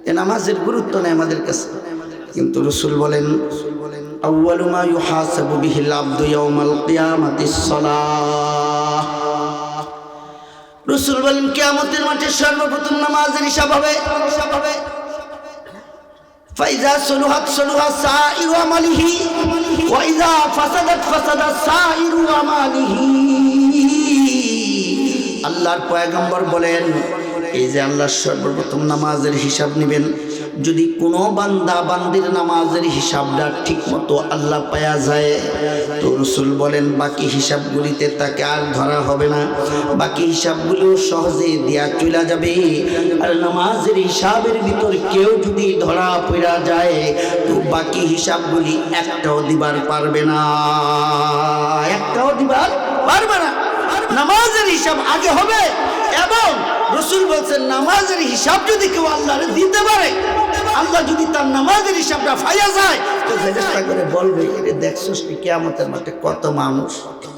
এ নামাজের গুরুত্ব নেই আমাদের কাছে। কিন্তু রাসূল বলেন আউয়ালু মা ইউহাসাবু বিহিল আবদু ইয়াউমাল কিয়ামাতিস সালাহ। রাসূল বলেন কিয়ামতের মাঠে সর্বপ্রথম নামাজের হিসাব হবে। ফাইজা সলুহাত সলুহা সাইরু আমালিহি ওয়া ইযা ফাসাদাত ফাসাদা সাইরু আমালিহি। আল্লাহর পয়গম্বর বলেন এই যে আল্লাহ সর্বপ্রথম নামাজের হিসাব নেবেন, যদি কোনো বান্দা বান্দির নামাজের হিসাবটা ঠিক মতো আল্লাহ পায়া যায় তো রাসূল বলেন বাকি হিসাবগুলিতে তাকে আর ধরা হবে না, বাকি হিসাবগুলো সহজে দেয়া চলে যাবে। আর নামাজের হিসাবের ভিতর কেউ যদি ধরা পড়া যায় তো বাকি হিসাবগুলি একটাও দিবার পারবে না, একটাও দিবার পারবে না। নামাজের হিসাব আগে হবে। এবং রাসূল বলছেন নামাজের হিসাব যদি কেউ আল্লাহরে দিতে পারে, আল্লাহ যদি তার নামাজের হিসাবটা ফাইয়া যায় তো ফেরেশতা করে বলবে এরে দেখছস কি কিয়ামতের মাঠে কত মানুষ,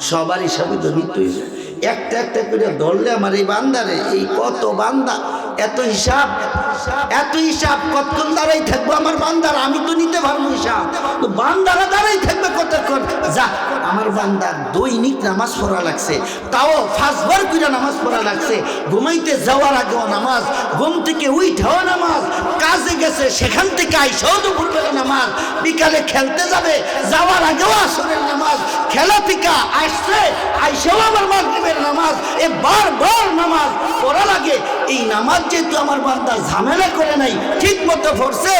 সবার হিসাবে তো নিতেই একটা একটা করে ধরলে আমার এই বান্দারে এই কত বান্দা এত হিসাব কতক্ষণ দাঁড়াই থাকবো আমার বান্দার, আমি তো নিতে পারবো হিসাব, তো বান্দারা দাঁড়াই থাকবে কতক্ষণ। যা আমার বান্দার দৈনিক নামাজ পড়া লাগছে, তাও 5 বার করে নামাজ পড়া লাগছে, ঘুমাইতে যাওয়ার আগেও নামাজ, ঘুম থেকে উঠাও নামাজ, কাজে গেছে সেখান থেকে আইসাও দুপুরবেলা নামাজ, বিকালে খেলতে যাবে যাওয়ার আগেও আসরের নামাজ, খেলা থেকে আসছে আইসাও আমার মাগরিবের নামাজ, এ বারবার নামাজ পড়া লাগে। এই নামাজ যেহেতু আমার বান্দা ঝামেলা করে নাই, ঠিক মতো পড়ছে,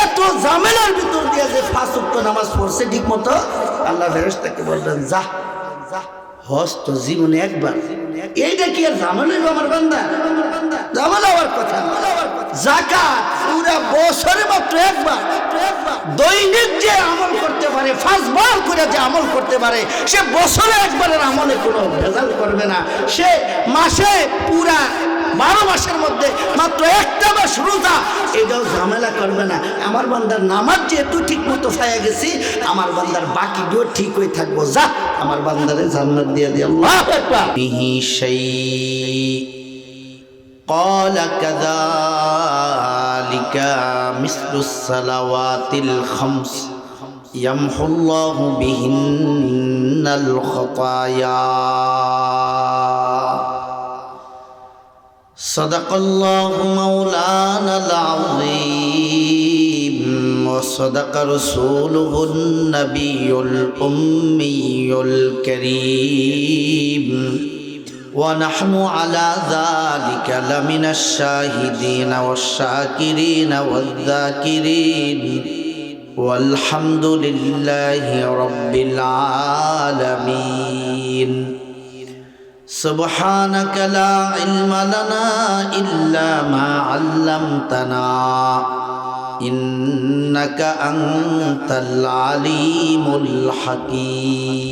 এত ঝামেলার ভিতর দিয়ে যে 5 ওয়াক্ত নামাজ পড়ছে ঠিক মতো, আল্লাহ ফেরেশতাকে বলবেন যা হজ তো জীবনে একবার, এইটা কি আর ঝামেলা আমার বান্দা? ঝামেলা হওয়ার কথা না। যাকাত পুরা বছরে মাত্র একবার, দৈনিক যে আমল করতে পারে 5 বার করে যে আমল করতে পারে সে বছরে একবারের আমলে কোনো ভেজাল করবে না। সে মাসে পুরা 12 মাসের মধ্যে মাত্র একটা মাস রোজা, এটাও ঝামেলা করবে না। আমার বান্দার নামাজ যেহেতু ঠিক মতো পাইয়া গেছি, আমার বান্দার বাকিগুলো ঠিক হয়ে থাকবো। যা আমার বান্দারে জান্নাত দিয়ে দিয়ে আল্লাহু আকবার। বিহি শাই قال كذلك مثل الصلوات الخمس يمحو الله بهن الخطايا صدق الله مولانا العظيم وصدق رسوله النبي الأمي الكريم ونحن على ذلك لمن الشاهدين والشاكرين والذاكرين والحمد لله رب العالمين سبحانك لا علم لنا إلا ما علمتنا إنك أنت العليم الحكيم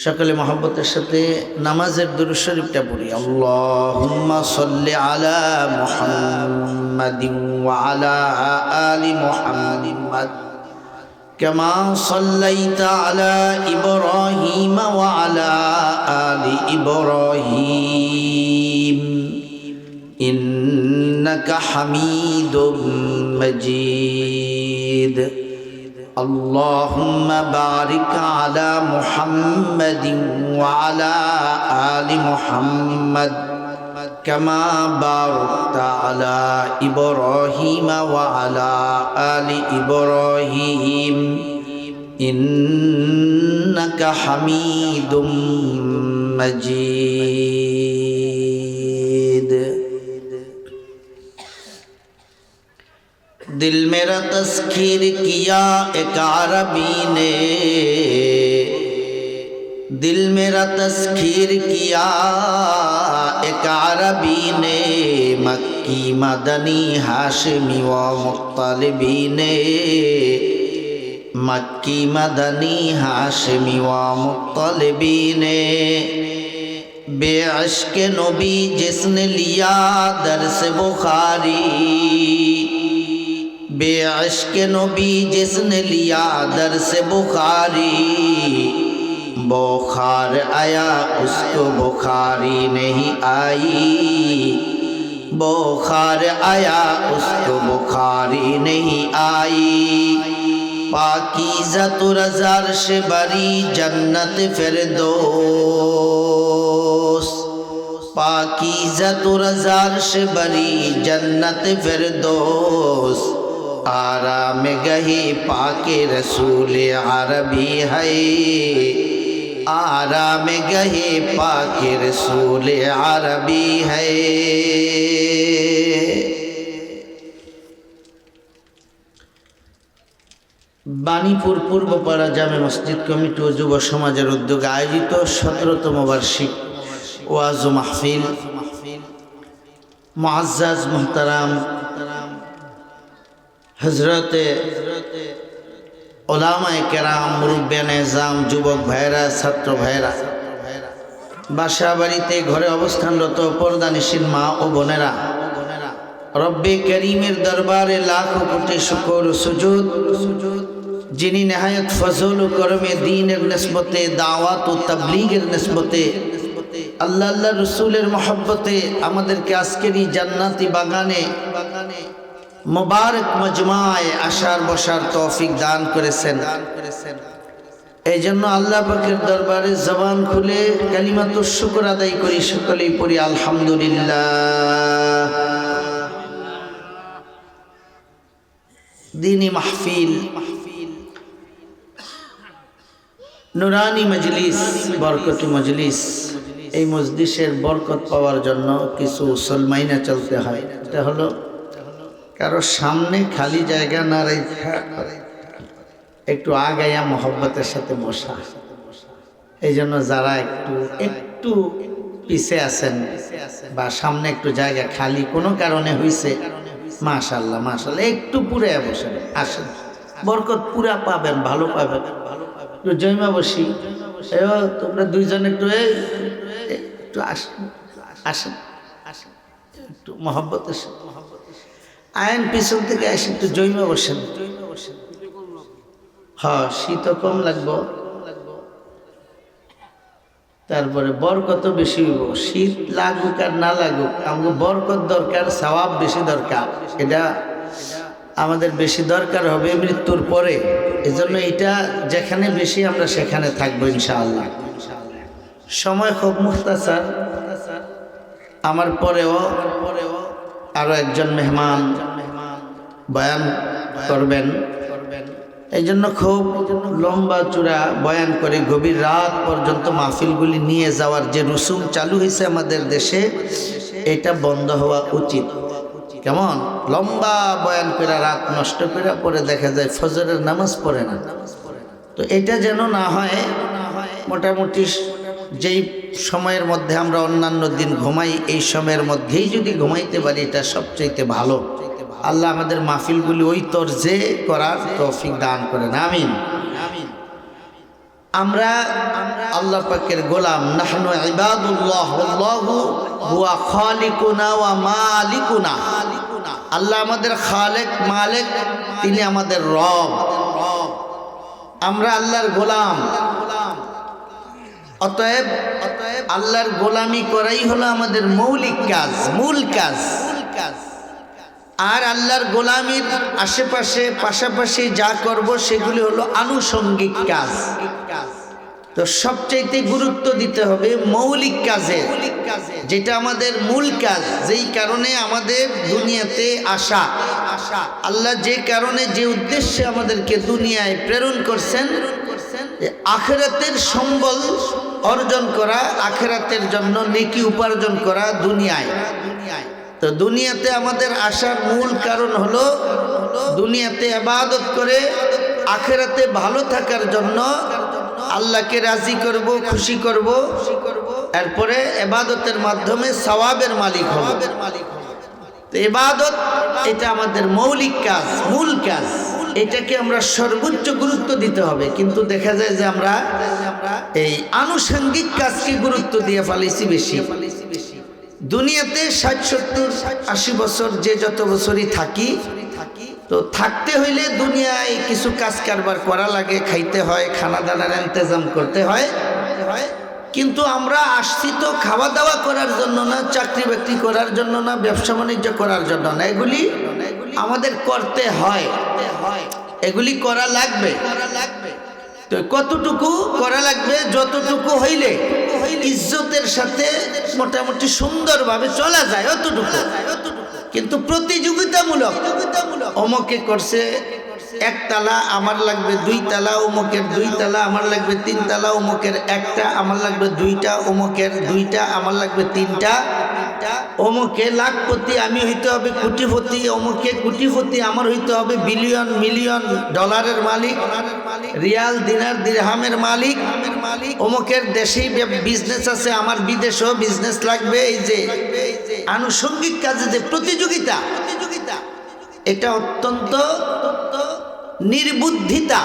সকলে মহব্বতের সাথে নামাজের দুরূদ শরীফটা পড়ি। আল্লাহুম্মা সাল্লি আলা মুহাম্মাদিন ওয়া আলা আলি মুহাম্মাদ কামা সাল্লাইতা আলা ইব্রাহিম ওয়া আলা আলি ইব্রাহিম ইন্নাকা হামিদুম মাজিদ। اللهم بارك على محمد وعلى آل محمد كما باركت على إبراهيم وعلى آل إبراهيم إنك حميد مجيد। दिल मेरा तस्खीर किया एक अरबी ने, दिल मेरा तस्खीर किया एक अरबी ने, मक्की मदनी हाशमी व मुत्तलिबी ने, मक्की मदनी हाशमी व मुत्तलिबी ने, बेअश्क नबी जिसने लिया दर्स बुखारी, बेअश्क नबी जिसने लिया दर्स बुखारी, बुखार आया उसको बुखारी नहीं आई, बुखार आया उसको बुखारी नहीं आई पाकीज़ा तो रज़ार से बरी जन्नत फिरदौस पाकीज़ा तो रज़ार से बरी जन्नत फिरदौस आराम गहे पाके रसूल अरबी है आराम गहे पाके रसूल अरबी है। বাণীপুর পূর্বপাড়া জামে মসজিদ কমিটি ও যুব সমাজের উদ্যোগে আয়োজিত 17তম বার্ষিক ওয়াজ ও মাহফিল মুআজ্জাজ মুহতারাম হযরতে উলামায়ে কেরাম মুরব্বিয়ানে নিজাম যুবক ভাইরা ছাত্র ভাইরা বাসা বাড়িতে ঘরে অবস্থানরত পর্দানিশীন মা ও বোনেরা রব্বে করিমের দরবারে লাখো কোটি শুকর ও সুজুদ যিনি নেহায়ত ফজল ও করমে দ্বীনের নিসবতে দাওয়াত ও তাবলীগের নিসবতে আল্লাহ আল্লাহ রসুলের মহব্বতে আমাদেরকে আজকের এই জান্নাতি বাগানে মুবারক মজমায় আসার বসার তৌফিক দান করেছেন। এই জন্য আল্লাহ পাকের দরবারে জবান খুলে কালিমাতুশ শুকর আদায় করি, সকলেই পড়ি আলহামদুলিল্লাহ। দীনী মাহফিল, নুরানি মজলিস, বরকতি মজলিস, এই মজলিসের বরকত পাওয়ার জন্য কিছু উসুল মাইনা চলতে হয়। এটা হলো কারো সামনে খালি জায়গা না রেখে একটু আগাইয়া মহব্বতের সাথে বসা। এই জন্য যারা একটু পিছে আছেন বা সামনে একটু জায়গা খালি কোনো কারণে হয়েছে, মাশাআল্লাহ মাশাআল্লাহ একটু পুরে বসেন, আসেন, বরকত পুরা পাবেন, ভালো পাবেন। একটু জয়মা বসি, তোমরা দুইজন একটু একটু আসেন আসেন আসেন একটু মহব্বতের সাথে আইন পিছন থেকে আসেন, একটু জয়মা বসেন। হ্যাঁ, শীত কম লাগবো, তারপরে বরকত বেশি হইব। শীত লাগুক আর না লাগুক, আমাকে বরকত দরকার, সওয়াব বেশি দরকার। এটা আমাদের বেশি দরকার হবে মৃত্যুর পরে। এজন্য এটা যেখানে বেশি আমরা সেখানে থাকবো ইনশাআল্লাহ। সময় খুব মুখতাসার, আমার পরেও আরো একজন মেহমান বয়ান করবেন। এই জন্য খুব লম্বা চূড়া বয়ান করে গভীর রাত পর্যন্ত মাহফিলগুলি নিয়ে যাওয়ার যে রুসুম চালু হয়েছে আমাদের দেশে, এটা বন্ধ হওয়া উচিত। কেমন লম্বা বয়ান করে রাত নষ্ট করে পরে দেখা যায় ফজরের নামাজ পড়ে না। তো এটা যেন না হয়। মোটামুটি যেই সময়ের মধ্যে আমরা অন্যান্য দিন ঘুমাই, এই সময়ের মধ্যেই যদি ঘুমাইতে পারি, এটা সবচাইতে ভালো। আল্লাহ আমাদের মাহফিলগুলি ওই তরজে করার তৌফিক দান করেন, আমিন। আমরা আল্লাহ পাকের গোলাম, নাহনু ইবাদুল্লাহ ওয়াল্লাহু হুয়া খালিকুনা ওয়া মালিকুনা। আল্লাহ আমাদের খালেক, মালিক, তিনি আমাদের রব। আমরা আল্লাহর গোলাম। অতএব আল্লাহর গোলামি করাই হলো আমাদের মৌলিক কাজ, মূল কাজ। আর আল্লাহর গোলামির আশেপাশে পাশাপাশি যা করব সেগুলি হলো আনুষঙ্গিক কাজ। তো সবচাইতে গুরুত্ব দিতে হবে মৌলিক কাজে, যেটা আমাদের মূল কাজ, যেই কারণে আমাদের দুনিয়াতে আসা। আল্লাহ যে কারণে, যে উদ্দেশ্যে আমাদেরকে দুনিয়ায় প্রেরণ করছেন, আখিরাতের সম্বল অর্জন করা, আখিরাতের জন্য নেকি উপার্জন করা দুনিয়ায়। তো দুনিয়াতে আমাদের আসার মূল কারণ হলো দুনিয়াতে ইবাদত করে আখিরাতে ভালো থাকার জন্য আল্লাহকে রাজি করব, খুশি করব, এরপরে ইবাদতের মাধ্যমে সওয়াবের মালিক হব। তো ইবাদত এটা আমাদের মৌলিক কাজ, মূল কাজ। এটাকে আমরা সর্বোচ্চ গুরুত্ব দিতে হবে। কিন্তু দেখা যায় যে আমরা এই আনুষঙ্গিক কাজকে গুরুত্ব দিয়ে ফেলেছি বেশি। দুনিয়াতে 60, 70, 80 বছর যে যত বছরই থাকি, তো থাকতে হইলে দুনিয়ায় কিছু কাজ কারবার করা লাগে, খাইতে হয়, খানা দানার ইন্তজাম করতে হয়। কিন্তু আমরা আসছি তো খাওয়া দাওয়া করার জন্য না, চাকরি বাকরি করার জন্য না, ব্যবসা বাণিজ্য করার জন্য না। এগুলি আমাদের করতে হয়, এগুলি করা লাগবে। তো কতটুকু করা লাগবে? যতটুকু হইলে ইজ্জতের সাথে মোটামুটি সুন্দরভাবে চলা যায় অতটুকু। কিন্তু প্রতিযোগিতামূলক, অমুকে করছে একতলা, আমার লাগবে 2 তালা, অমুকের 2 তালা, আমার লাগবে 3 তালা, অমুকের 1টা, আমার লাগবে 2টা, অমুকের 2টা, আমার লাগবে 3টা, অমুকে লাখপতি, আমি হইতে হবে কোটিপতি, অমুকে কোটিপতি, আমার হইতে হবে বিলিয়ন মিলিয়ন ডলারের মালিক, রিয়াল দিনার দিরহামের মালিক, অমুকের দেশেই বিজনেস আছে, আমার বিদেশেও বিজনেস লাগবে। এই যে আনুষঙ্গিক কাজে যে প্রতিযোগিতা, এটা অত্যন্ত নির্বুদ্ধিতা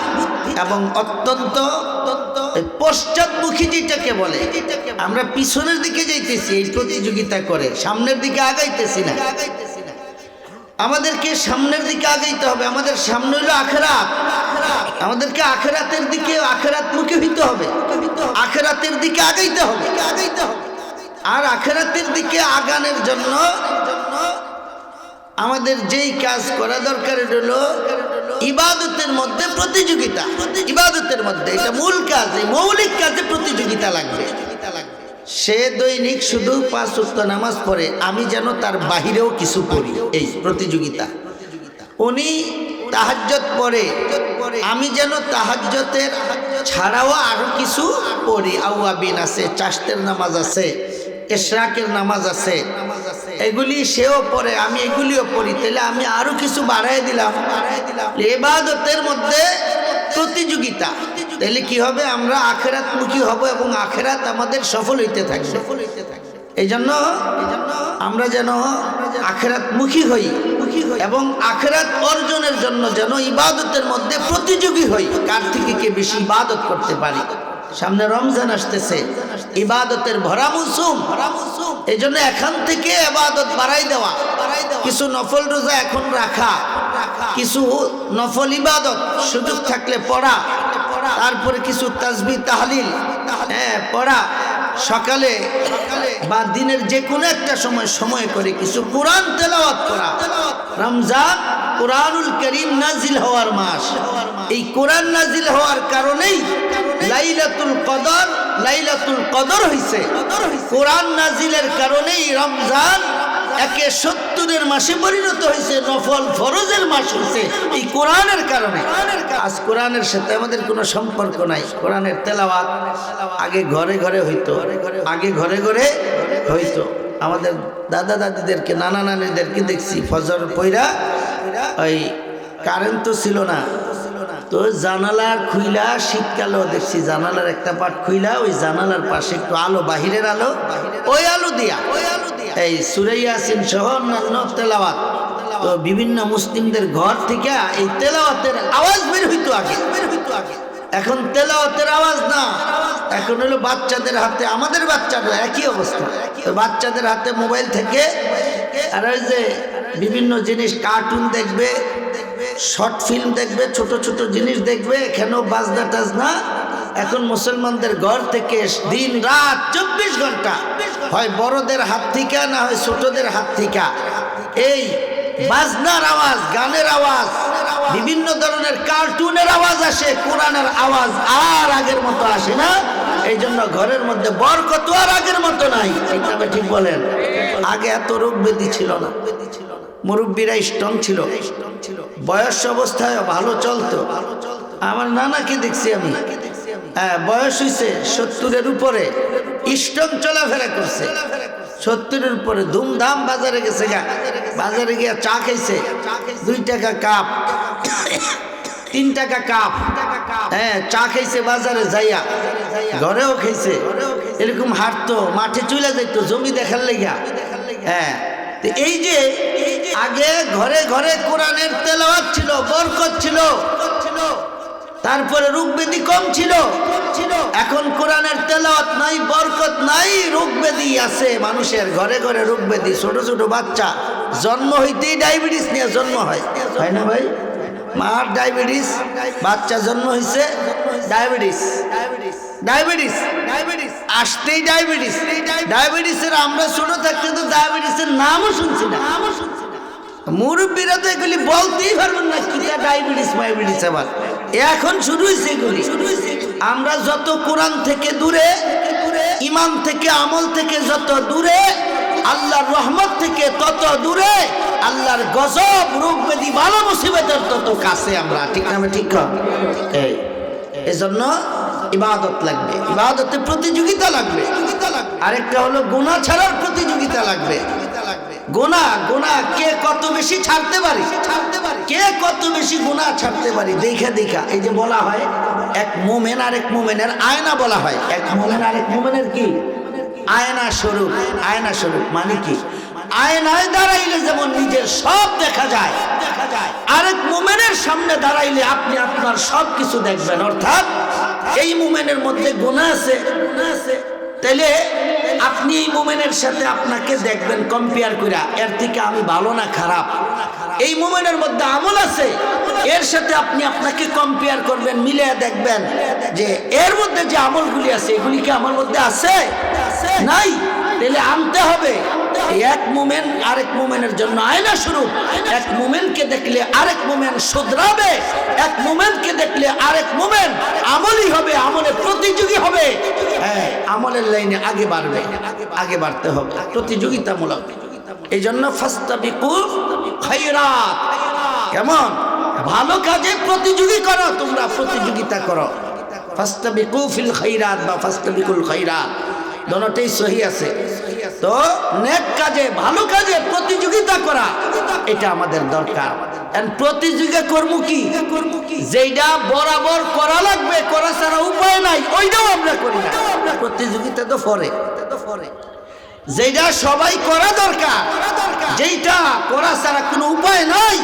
এবং অত্যন্ত পশ্চাৎমুখী, যেটাকে বলে। আমরা পিছনের দিকে যাইতেছি এই প্রতিযোগিতা করে, সামনের দিকে আগাইতেছি না। আমাদেরকে সামনের দিকে আগাইতে হবে। আমাদের সামনে হলো আখিরাত, আমাদেরকে আখিরাতের দিকে, আখিরাতমুখী হইতে হবে, আখিরাতের দিকে আগাইতে হবে। আর আখিরাতের দিকে আগানোর জন্য আমাদের যেই কাজ করা দরকার হলো ইবাদতের মধ্যে প্রতিযোগিতা। ইবাদতের মধ্যে এটা মূল কাজ, এই মৌলিক কাজে প্রতিযোগিতা লাগবে। সে দৈনিক শুধু 5 ওয়াক্ত নামাজ পড়ে, আমি যেন তার বাহিরেও কিছু করি, এই প্রতিযোগিতা। উনি তাহাজ্জুদ পড়ে, আমি যেন তাহাজ্জুদের ছাড়াও আরো কিছু পড়ি। আওয়াবিন আছে, চাষতের নামাজ আছে, ইশরাকের নামাজ আছে, এগুলি সেও পড়ে, আমি এগুলিও পড়ি। তাহলে আমি আরো কিছু বাড়াই দিলাম। ইবাদতের মধ্যে প্রতিযোগিতা, তাহলে কি হবে? আমরা আখিরাতমুখী হব এবং আখিরাত আমাদের সফল হইতে থাকবে। এই জন্য আমরা যেন আখিরাতমুখী হই এবং আখিরাত অর্জনের জন্য যেন ইবাদতের মধ্যে প্রতিযোগী হই, কার থেকে কে বেশি ইবাদত করতে পারি। সামনে রমজান আসতেছে, ইবাদতের ভরা মৌসুম। এই জন্য এখান থেকে ইবাদত বাড়াই দেওয়া, কিছু নফল রোজা এখন রাখা, কিছু নফল ইবাদত সুযোগ থাকলে পড়া, তারপরে কিছু তাসবিহ তাহলিল পড়া, সকালে বা দিনের যে কোনো একটা সময় করে কিছু কোরআন তেলাওয়াত করা। রমজান কোরআনুল কারীম নাজিল হওয়ার মাস। এই কোরআন নাজিল হওয়ার কারণেই লাইলাতুল কদর হইছে। কোরআন নাজিলের কারণেই রমজান 70 মাসে পরিণত হয়েছে, নফল ফরজের মাস হয়েছে এই কোরআনের কারণে। আজ কোরআনের সাথে আমাদের কোনো সম্পর্ক নাই। কোরআনের তেলাওয়াত আগে ঘরে ঘরে হইতো, আগে ঘরে ঘরে হইতো। আমাদের দাদা দাদিদেরকে, নানা নানিদেরকে দেখছি ফজর পইরা, ওই কারেন্ট তো ছিল না, তো জানালার খুইলা, শীতকালেও দেখছি জানালার একটা পাট খুইলা, ওই জানালার পাশে একটু আলো, বাহিরের আলো, ওই আলো দিয়া এই সূরা ইয়াসিন সহ অন্যান্য তেলাওয়াত। তো বিভিন্ন মুসলিমদের ঘর থেকে এই তেলাওয়াতের আওয়াজ বের হইতো আগে। এখন তেলাওয়াতের আওয়াজ না, এখন হলো বাচ্চাদের হাতে, আমাদের বাচ্চারা একই অবস্থা। তো বাচ্চাদের হাতে মোবাইল থেকে আর ওই যে বিভিন্ন জিনিস, কার্টুন দেখবে, শর্ট ফিল্ম দেখবে, ছোট ছোট জিনিস দেখবে, এখানেও বাজনা টাজনা। এখন মুসলমানদের ঘর থেকে দিন রাত 24 ঘন্টা হয় বড়দের হাত থেকে, না হয় ছোটদের হাত থেকে এই বাজনার আওয়াজ, গানের আওয়াজ, বিভিন্ন ধরনের কার্টুনের আওয়াজ আসে। কোরআনের আওয়াজ আর আগের মতো আসে না। এই জন্য ঘরের মধ্যে বরকত আর আগের মতো নাই। এটা ঠিক বলেন? আগে এত রোগ ব্যাধি ছিল না, মুরব্বীরা স্ট্রং ছিল, বয়স অবস্থায় ভালো চলতো। আমার নানাকে দেখছি আমি, বয়স হয়েছে 70-এর উপরে, স্ট্রং চলাফেরা করছে। 70-এর উপরে ধুমধাম বাজারে গেছে, বাজারে গিয়ে চা খাইছে, 2 টাকা কাপ, 3 টাকা কাপ, চা খাইছে বাজারে যাইয়া, ঘরেও খাইছে। এরকম হাঁটতো, মাঠে চলে যাইতো জমি দেখার লেগা। এই যে আগে ঘরে ঘরে কোরআনের তেলাওয়াত ছিল, বরকত ছিল, তারপরে রোগ ব্যাধি কম ছিল। এখন কোরআনের তেলাওয়াত নাই, বরকত নাই, রোগ ব্যাধি আছে মানুষের ঘরে ঘরে রোগ ব্যাধি। ছোট ছোট বাচ্চা জন্ম হইতেই ডায়াবেটিস নিয়ে জন্ম হয়, হয় না ভাই? মার ডায়াবেটিস, বাচ্চা জন্ম হয়েছে ডায়াবেটিস ডায়াবেটিস আসতেই ডায়াবেটিস। ডায়াবেটিসের আমরা ছোট থাকতে তো ডায়াবেটিসের নামও শুনছি না। মুরব্বীরা তো এগুলি বলতেই পারবেন না কি ডায়াবেটিস মায়াবেটিস। আবার এখন শুরু হয়েছে এগুলি। আমরা যত কোরআন থেকে দূরে, ইমান থেকে আমল থেকে যত দূরে, আল্লাহর রহমত থেকে তত দূরে, আল্লাহর গজব রোগ ব্যাধি বালা মুসিবতের তত কাছে আমরা। ঠিক না? ঠিক। এই জন্য ইবাদত লাগবে, ইবাদতে প্রতিযোগিতা লাগবে। আরেকটা হলো গুনাহ ছাড়ার প্রতিযোগিতা লাগবে। গুনাহ কে কত বেশি ছাড়তে পারি, কে কত বেশি গুনাহ ছাড়তে পারি দেখা দেখা। এই যে বলা হয় এক মুমিন আরেক মুমিনের আয়না বলা হয়। এক মুমিন আরেক মুমিনের কি আয়না স্বরূপ। আয়না স্বরূপ মানে কি? আয়নায় দাঁড়াইলে যেমন নিজের সব দেখা যায়, আরেক মুমিনের সামনে দাঁড়াইলে আপনি আপনার সব কিছু দেখবেন। অর্থাৎ এই মুমিনের মধ্যে গুনাহ আছে, তাইলে আপনি এই মুমিনের সাথে আপনাকে দেখবেন কম্পেয়ার কইরা, এর থেকে আমি ভালো না খারাপ। এই মুমিনের মধ্যে আমল আছে, এর সাথে আপনি আপনাকে কম্পেয়ার করবেন, মিলিয়ে দেখবেন যে এর মধ্যে যে আমলগুলি আছে এগুলি কি আমার মধ্যে আছে? নাই। তাহলে আনতে হবে। এক মুমিন আরেক মুমিনের জন্য আয়না স্বরূপ। এক মুমিনকে দেখলে আরেক মুমিন শুধরাবে, এক মুমিনকে দেখলে আরেক মুমিন আমলি হবে, আমলে প্রতিযোগী হবে। হ্যাঁ, আমলের লাইনে আগে বাড়বে, আগে বাড়তে হবে, প্রতিযোগিতামূলক। এই জন্য ফাস্তাবিকুল খায়রাত। কেমন? ভালো কাজে প্রতিযোগী করো, তোমরা প্রতিযোগিতা করো। ফাস্তাবিকু ফিল খায়রাত বা ফাস্তাবিকুল খায়রাত, দুটোই সহি আছে। তো নেক কাজে, ভালো কাজে প্রতিযোগিতা করা এটা আমাদের দরকার। প্রতিযোগিতা করবো কি? যেটা বরাবর করা লাগবে, করা ছাড়া উপায় নাই, ওইটাও আমরা করি না। প্রতিযোগিতা তো পরে, যেটা সবাই করা দরকার, যেটা করা ছাড়া কোনো উপায় নাই,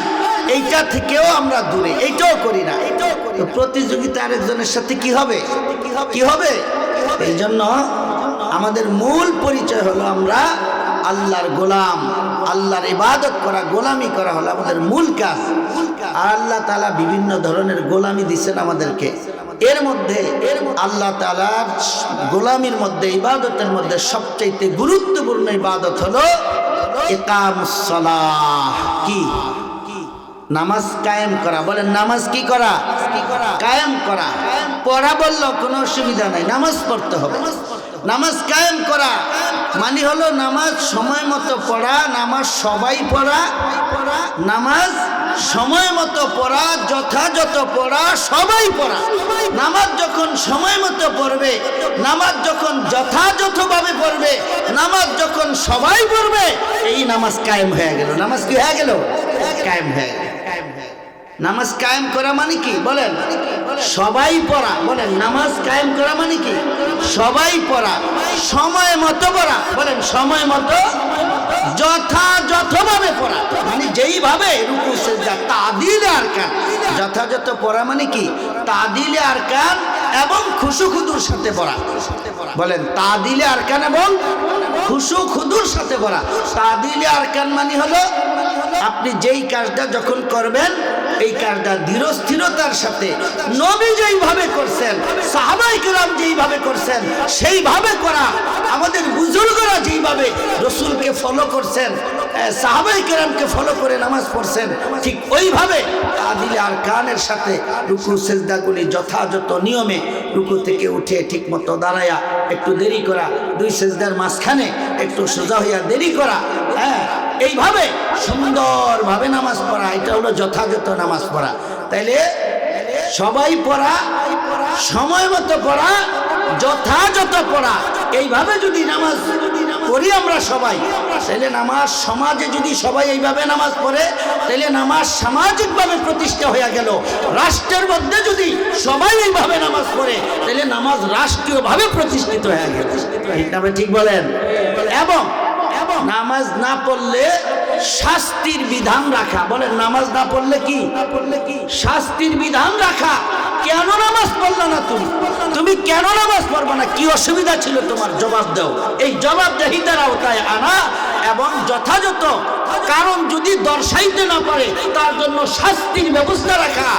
এইটা থেকেও আমরা দূরে, এইটাও করি না। তো প্রতিযোগিতা আরেকজনের সাথে কি হবে? কি হবে? এই জন্য আমাদের মূল পরিচয় হলো আমরা আল্লাহর গোলাম। আল্লাহর ইবাদত করা, গোলামি করা হলো আমাদের মূল কাজ। আর আল্লাহ তাআলা বিভিন্ন ধরনের গোলামি দিচ্ছেন আমাদেরকে। এর মধ্যে আল্লাহ তাআলার গোলামির মধ্যে, ইবাদতের মধ্যে সবচেয়ে গুরুত্বপূর্ণ ইবাদত হলো ইকামুস সালাহ। কি? নামাজ কায়েম করা। বলেন নামাজ কি করা? কায়েম করা। পড়া বললো কোনো অসুবিধা নাই, নামাজ পড়তে হবে। নামাজ কায়েম করা মানে হলো নামাজ সময় মতো পড়া, নামাজ সবাই পড়া, নামাজ সময় মতো পড়া, যথাযথ পড়া, সবাই পড়া। নামাজ যখন সময় মতো পড়বে, নামাজ যখন যথাযথভাবে পড়বে, নামাজ যখন সবাই পড়বে, এই নামাজ কায়েম হয়ে গেল। নামাজ কি হয়ে গেল? কায়েম হয়ে গেল। নামাজ কায়েম করা মানে কি? বলেন সবাই পড়া। বলেন নামাজ কায়েম করা মানে কি? সবাই পড়া, সময় মতো পড়া। বলেন সময় মতো, যথাযথভাবে পড়া। মানে যেইভাবে রুকু সিজদা তাদিলে আরকান, যথাযথ পড়া মানে কি? তাদিলে আরকান এবং খুশু খুদুর সাথে পড়া। বলেন তাদিলে আরকান এবং খুশু খুদুর সাথে পড়া। তাদিলে আরকান মানে হলো আপনি যেই কাজটা যখন করবেন, এই কাজটা ধীরস্থিরতার সাথে নবী যেইভাবে করছেন, সাহাবায়ে কেরাম যেইভাবে করছেন সেইভাবে করা। আমাদের বুজুর্গরা যেইভাবে রাসূলকে ফলো করছেন, সাহাবায়ে কেরামকে ফলো করে নামাজ পড়ছেন, ঠিক ওইভাবে তাদিলে আরকানের সাথে রুকু সিজদাগুলি যথাযথ নিয়মে রুকু থেকে উঠে ঠিক মতো দাঁড়ায়া একটু দেরি করা, দুই সিজদার মাঝখানে একটু সোজা হইয়া দেরি করা, হ্যাঁ, এইভাবে সুন্দরভাবে নামাজ পড়া, এটা হলো যথাযথ নামাজ পড়া। তাইলে সবাই পড়া, সময় মতো পড়া, যথাযথ পড়া, এইভাবে যদি নামাজ পড়ি আমরা সবাই, তাহলে নামাজ সমাজে যদি সবাই এইভাবে নামাজ পড়ে, তাহলে নামাজ সামাজিকভাবে প্রতিষ্ঠা হয়ে গেল। রাষ্ট্রের মধ্যে যদি সবাই এইভাবে নামাজ পড়ে, তাহলে নামাজ রাষ্ট্রীয়ভাবে প্রতিষ্ঠিত হয়ে গেল। ঠিক বলেন? এবং নামাজ না পড়লে শাস্তির বিধান রাখা। বলেন নামাজ না পড়লে কি? শাস্তির বিধান রাখা। কেন নামাজ পড়লা না তুমি? তুমি কেন নামাজ পড়বা না? কি অসুবিধা ছিল তোমার? জবাব দাও। এই জবাবদিহিতার আওতায় আনা এবং যথাযথ কারণ যদি দর্শাইতে না পারে তার জন্য শাস্তির ব্যবস্থা রাখা।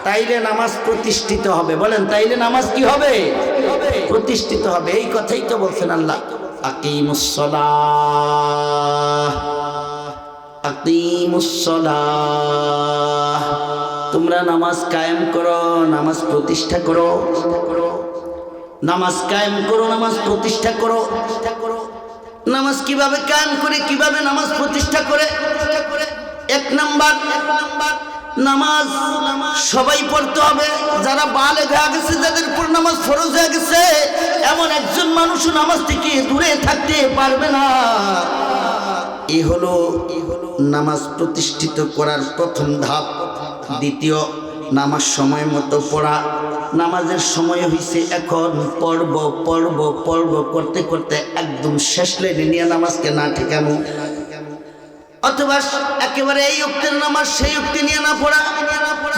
তাইলে নামাজ প্রতিষ্ঠিত হবে। বলেন তাইলে নামাজ কি হবে? প্রতিষ্ঠিত হবে। এই কথাই তো বলছেন আল্লাহ, আকিমুস সালাহ, আকিমুস সালাহ, তোমরা নামাজ কায়েম করো, নামাজ প্রতিষ্ঠা করো, নামাজ কায়েম করো, নামাজ প্রতিষ্ঠা করো। নামাজ কিভাবে কায়েম করে, কিভাবে নামাজ প্রতিষ্ঠা করে? এক নাম্বার, নামাজ সবাই পড়তে হবে। যারা বালেগ হয়ে গেছে, যাদের উপর নামাজ ফরজ হয়ে গেছে, এমন একজন মানুষও নামাজ থেকে দূরে থাকতে পারবে না। এই হলো নামাজ প্রতিষ্ঠিত করার প্রথম ধাপ। দ্বিতীয়, নামাজ সময় মতো পড়া। নামাজের সময় হয়েছে এখন, পড়ব পড়ব পড়ব করতে করতে একদম শেষ লাইনে নিয়ে নামাজকে না ঠেকানো, অথবা একেবারে এই ওক্তের নামাজ সেই ওক্তে নিয়ে না পড়া,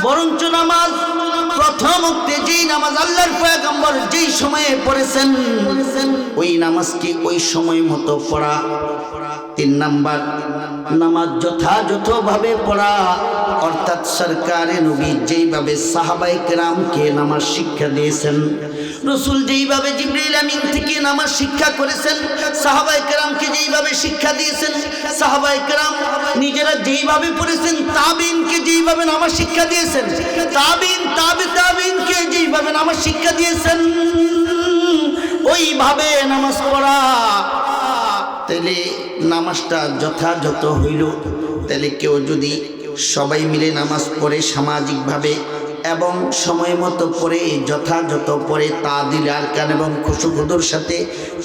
বরঞ্চ নামাজ প্রথম ওক্তে যেই নামাজ আল্লাহর পয়গম্বর যেই সময়ে পড়েছেন ওই নামাজকে ওই সময় মতো পড়া। 3 নাম্বার, নামাজ যথাযথভাবে পড়া, অর্থাৎ সরকারে নবী যেইভাবে সাহাবায়ে কেরামকে নামাজ শিক্ষা দিয়েছেন, রসুল যেইভাবে জিবরিল আমিন থেকে নামাজ শিক্ষা করেছেন, সাহাবায়ে কেরামকে যেইভাবে শিক্ষা দিয়েছেন, সাহাবায়ে কেরাম নিজেরা যেইভাবে পড়েছেন, তাবিনকে যেইভাবে নামাজ শিক্ষা দিয়েছেন, তাবিন তাবিনকে যেইভাবে নামাজ শিক্ষা দিয়েছেন, ওইভাবে নামাজ পড়া। তাহলে নামাজটা যথাযথ হইল। তাহলে কেউ যদি সবাই মিলে নামাজ পড়ে সামাজিকভাবে এবং সময় মতো পড়ে, যথাযথ পড়ে, তাদিল আরকান এবং খুশুখুদুর সাথে,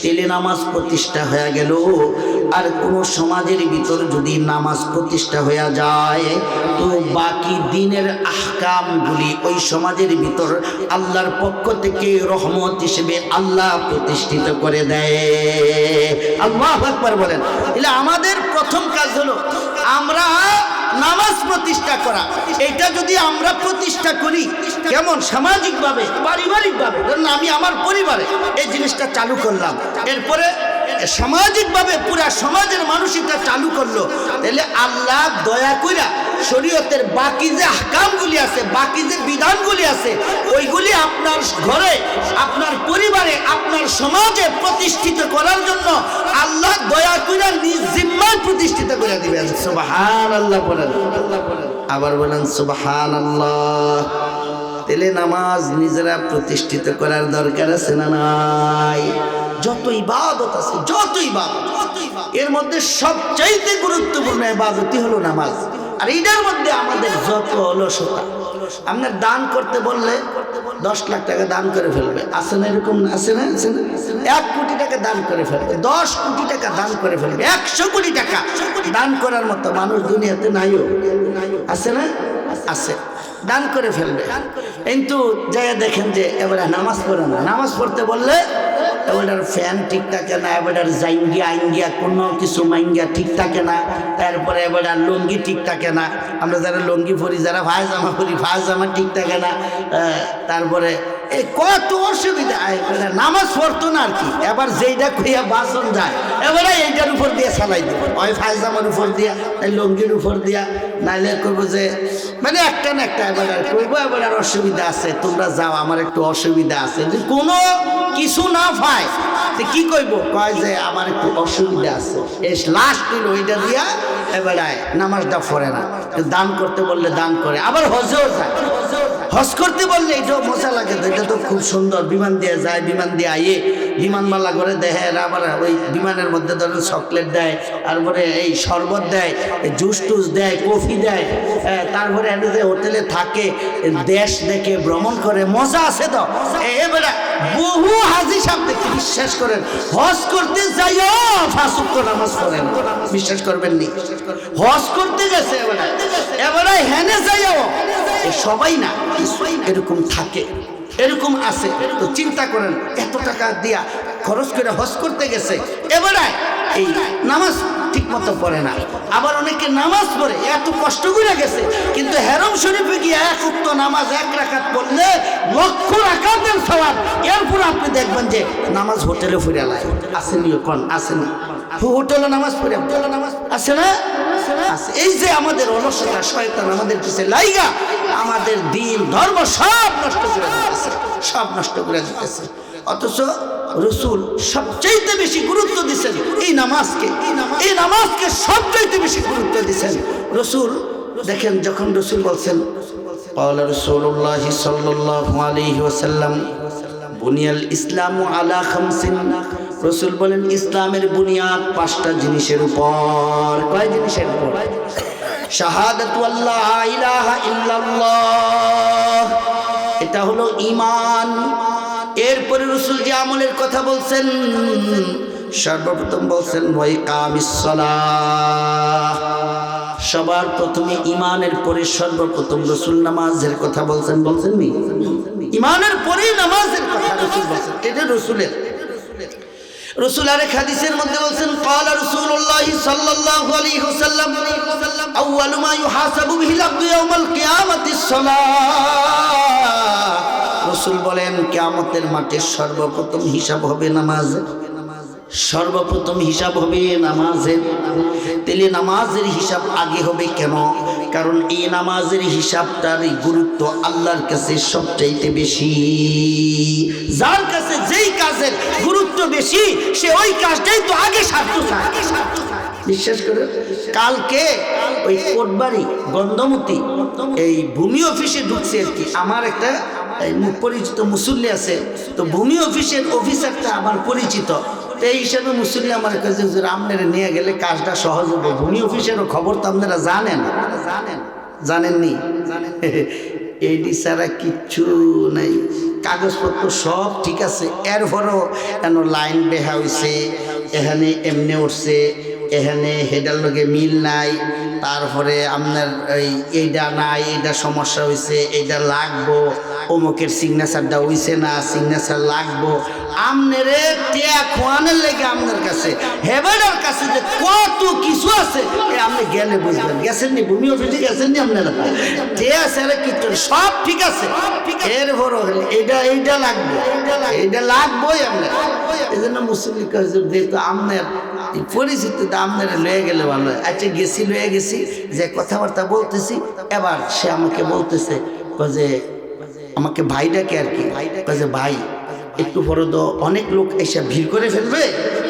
তেলে নামাজ প্রতিষ্ঠা হয়ে গেল। আর কোনো সমাজের ভিতর যদি নামাজ প্রতিষ্ঠা হয়ে যায়, তো বাকি দিনের আহকামগুলি ওই সমাজের ভিতর আল্লাহর পক্ষ থেকে রহমত হিসেবে আল্লাহ প্রতিষ্ঠিত করে দেয়। আল্লাহু আকবার বলেন। তাহলে আমাদের প্রথম কাজ হলো আমরা নামাজ প্রতিষ্ঠা করা। এটা যদি আমরা প্রতিষ্ঠা করি, কেমন সামাজিকভাবে, পারিবারিকভাবে, ধরুন আমি আমার পরিবারে এই জিনিসটা চালু করলাম, এরপরে সামাজিকভাবে পুরা সমাজের মানুষ এটা চালু করলো, তাহলে আল্লাহ দয়া কইরা শরীয়তের বাকি যে আহকামগুলি আছে, বাকি যে বিধানগুলি আছে, ওইগুলি আপনার ঘরে, আপনার পরিবারে, আপনার সমাজে প্রতিষ্ঠিত করার জন্য আল্লাহ দয়া কইরা নিজ জিম্মায় প্রতিষ্ঠিত করে দিবেন। সুবহানাল্লাহ বলেন, আবার বলেন সুবহানাল্লাহ। তাহলে নামাজ নিজেরা প্রতিষ্ঠিত করার দরকার আছে না নাই? যত ইবাদত আছে, যত ইবাদত, এর মধ্যে সবচাইতে গুরুত্বপূর্ণ ইবাদতই হলো নামাজ। আর এটার মধ্যে আমাদের যত অলসতা। আপনার দান করতে বললে 10 লাখ টাকা দান করে ফেলবে, আছে না? এরকম আছে না? আছে না? 1 কোটি টাকা দান করে ফেলবে, 10 কোটি টাকা দান করে ফেলবে, 100 কোটি টাকা দান করার মতো মানুষ দুনিয়াতে নাইও, আছে না? আছে, দান করে ফেলবে। কিন্তু যাই দেখেন যে এবারে নামাজ পড়ে না। নামাজ পড়তে বললে এবারে ফ্যান ঠিক থাকে না, এবারে জাইঙ্গিয়া আইঙ্গিয়া কোনো কিছু মাইঙ্গিয়া ঠিক থাকে না, তারপরে এবারে লুঙ্গি ঠিক থাকে না, আমরা যারা লুঙ্গি পরি, যারা ভাইজামা পরি, ভাইজামা ঠিক থাকে না, তারপরে এই কত অসুবিধা। এবারে নামাজ পড়তো না আর কি, এবার যেইটা খুঁয়া বাসন যায় এবারে এইটার উপর দিয়ে চালাই দেব, ওই ভাইজামার উপর দিয়া, লুঙ্গির উপর দিয়া, নাইলে করবো যে মানে একটা না একটা এবার করবো, এবার আর অসুবিধা আছে, তোমরা যাও, আমার একটু অসুবিধা আছে। যে কোনো কিছু না পায় কি কইব, কয় যে আমার একটু অসুবিধা আছে, এই লাস্ট হইল ওইটা দিয়া এবারে নামাজটা পড়ে না। দান করতে বললে দান করে, আবার হজেও যায়। হজ করতে বললে এটাও মজা লাগে, তো এটা তো খুব সুন্দর, বিমান দিয়ে যায়, বিমান দিয়ে আইয়ে বিমানমালা করে দেয়, আবার ওই বিমানের মধ্যে ধরেন চকলেট দেয়, তারপরে এই শরবত দেয়, জুস টুস দেয়, কফি দেয়, তারপরে যে হোটেলে থাকে, দেশ দেখে ভ্রমণ করে, মজা আছে তো। এবারে বহু হাজি সাহেব দেখে বিশ্বাস করেন, হজ করতে যাইও 5 ওয়াক্ত নামাজ পড়েন, বিশ্বাস করবেন নি? হজ করতে গেছে এবারে হেনে যাইও, সবাই না, এরকম থাকে, এরকম আছে। তো চিন্তা করেন, এত টাকা দিয়া খরচ করে হজ করতে গেছে, এবারে এই নামাজ ঠিক মতো পড়ে না। আবার অনেকে নামাজ পড়ে, এত কষ্ট করে গেছে, কিন্তু হেরম শরীফে গিয়ে 1 ওয়াক্ত নামাজ 1 রাকাত পড়লে 1,00,000 রাকাতের সওয়াব। এরপর আপনি দেখবেন যে নামাজ হোটেলে ফিরে লাগে, আসেনি? কোন আসেনি? হোটেলে নামাজ পড়ে, আছে না? আছে। এই যে আমাদের অলসতা, শয়তান আমাদের পিছে লাইগা আমাদের দিন ধর্ম সব নষ্ট করে দিতেছে, সব নষ্ট করে দিতেছে। অথচ রসুল সবচাইতে বেশি গুরুত্ব দিচ্ছেন এই নামাজকে, এই নামাজকে সবচাইতে বেশি গুরুত্ব দিচ্ছেন রসুল। দেখেন যখন রসুল বলছেন قال رسول الله صلى الله عليه وسلم বুনিয়াল ইসলামু আলা খামসিন, রসুল বলেন ইসলামের বুনিয়াদ 5টা জিনিসের উপর। কয় জিনিসের উপর? শাহাদাতু আল্লা ইলাহা ইল্লাল্লাহ, এটা হলো ঈমান। এরপরে রসুল যে আমলের কথা বলছেন, সর্বপ্রথম বলছেন ওয়া ইকামিস সালাহ। সবার প্রথমে ঈমানের পরে সর্বপ্রথম রসুল নামাজের কথা বলছেন। বলছেন নি? ঈমানের পরেই নামাজের কথা রসুল বলছেন। এটা রসুলের। রসুল আরেক হাদিসের মধ্যে বলছেন ক্বালা রাসূলুল্লাহ সাল্লাল্লাহু আলাইহি ওয়াসাল্লাম আউয়ালু মা ইউহাসাবু বিহিল আবদু ইয়াউমাল কিয়ামাতিস সালাহ। রসুল বলেন কিয়ামতের মাঠে সর্বপ্রথম হিসাব হবে নামাজের, সর্বপ্রথম হিসাব হবে নামাজের। তাহলে নামাজের হিসাব আগে হবে কেন? কারণ এই নামাজের হিসাবটার গুরুত্ব আল্লাহর কাছে সবচাইতে বেশি। যার কাছে যেই কাজের গুরুত্ব বেশি সে ওই কাজটাই তো আগে সারতে চায়। বিশ্বাস করে কালকে ওই কোটবাড়ি গন্ধমতি এই ভূমি অফিসে ঢুকছে আর কি। আমার একটা পরিচিত মুসল্লি আছে, তো ভূমি অফিসের অফিসারটা আমার পরিচিত। এই হিসাবে মুসল্লি আমার কাছে আপনারা নিয়ে গেলে কাজটা সহজ হবে। ভূমি অফিসেরও খবর তো আপনারা জানেন, জানেননি? এইটি ছাড়া কিচ্ছু নাই, কাগজপত্র সব ঠিক আছে। এরপরও কেন লাইন বেহা হয়েছে, এখানে এমনি উঠছে, এখানে হেডার লগে মিল নাই, তারপরে আপনার এইটা নাই, এইটা সমস্যা হয়েছে, এইটা লাগবো, অমুকের সিগনেচারটা হইছে না, সিগনেচার লাগবো। আমনেরে টিয়া খোয়ানোর লেগে আপনার কাছে হেবেডার কাছে যে কত কিছু আছে আপনি গেলে বুঝবেন। গেছেন নি ভূমি অফিসে? গেছেন নি আপনারা? টিয়া স্যারে কিছু সব ঠিক আছে, এর বড় এইটা এইটা লাগবে, এইটা লাগবোই আপনার। এই জন্য মুসলিম কাছে যেহেতু আপনার পরিচিত, আপনারা লয়ে গেলে ভালো। আচ্ছা গেছি, লয়ে গেছি, যে কথাবার্তা বলতেছি, এবার সে আমাকে বলতেছে যে আমাকে ভাই ডাকে আর কি, যে ভাই একটু পরে তো অনেক লোক এসে ভিড় করে ফেলবে,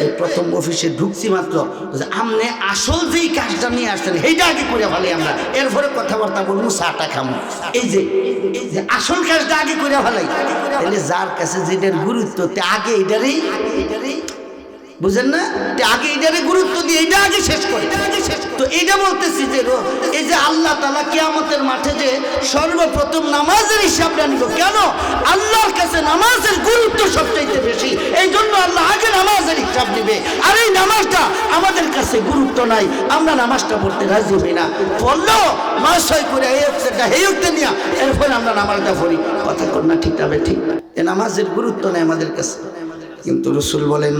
এই প্রথম অফিসে ঢুকছি মাত্র, আপনি আসল যেই কাজটা নিয়ে আসছেন সেইটা আগে করে ফেলি আমরা, এরপরে কথাবার্তা বলবো, চাটা খামো। এই যে আসল কাজটা আগে করে ফেলাই। তাহলে যার কাছে যেটার গুরুত্ব আগে এইটারই, বুঝেন না? আগে এইটারে গুরুত্ব দিয়ে এইটা আগে শেষ করে। তো এইটা বলতেছি যে এই যে আল্লাহ তাআলা কিয়ামতের মাঠে যে সর্বপ্রথম নামাজের হিসাবটা নিব, কেন? আল্লাহর কাছে নামাজের গুরুত্ব সবচাইতে বেশি, এই জন্য আল্লাহ আগে নামাজের হিসাব নিবে। আর এই নামাজটা আমাদের কাছে গুরুত্ব নাই, আমরা নামাজটা পড়তে রাজি হই না। পড়লেও মাসয় করে এই একটা এই উঠতে নিয়ে এরপরে আমরা নামাজটা পড়ি। কথা কর না? ঠিক তবে ঠিক এ নামাজের গুরুত্ব নেই আমাদের কাছে। কিন্তু রসুল বলেন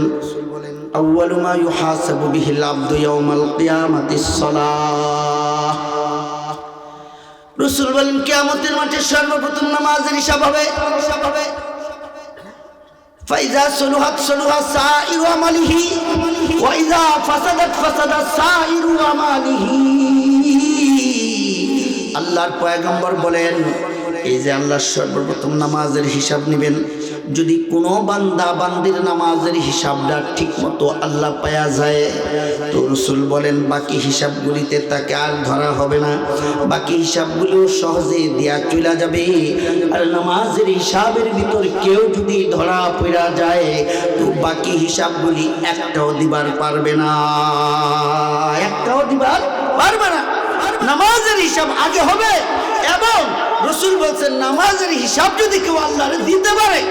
আউয়ালু মা ইউহাসাবু বিহিল আবদু ইয়াউমাল কিয়ামাতিস সালাহ। রসুল বলেন কিয়ামতের মাঠে সর্বপ্রথম নামাজের হিসাব হবে। ফাইজা সলুহাত সলুহা সাইরু আমালিহি ওয়া ইযা ফাসাদাত ফাসাদা সাইরু আমালিহি। আল্লাহর পয়গম্বর বলেন এই যে আল্লাহ সর্বপ্রথম নামাজের হিসাব নেবেন, যদি কোনো বান্দা বান্দির নামাজের হিসাবটা ঠিক মতো আল্লাহ পায়া যায়, তো রসুল বলেন বাকি হিসাবগুলিতে তাকে আর ধরা হবে না, বাকি হিসাবগুলো সহজে দেয়া চলে যাবে। আর নামাজের হিসাবের ভিতর কেউ যদি ধরা পড়া যায়, তো বাকি হিসাবগুলি একটাও দিবার পারবে না, একটাও দিবার পারবে না। নামাজের হিসাব আগে হবে। এবং রসুল বলছেন নামাজের হিসাব যদি কেউ আল্লাহরে দিতে পারে,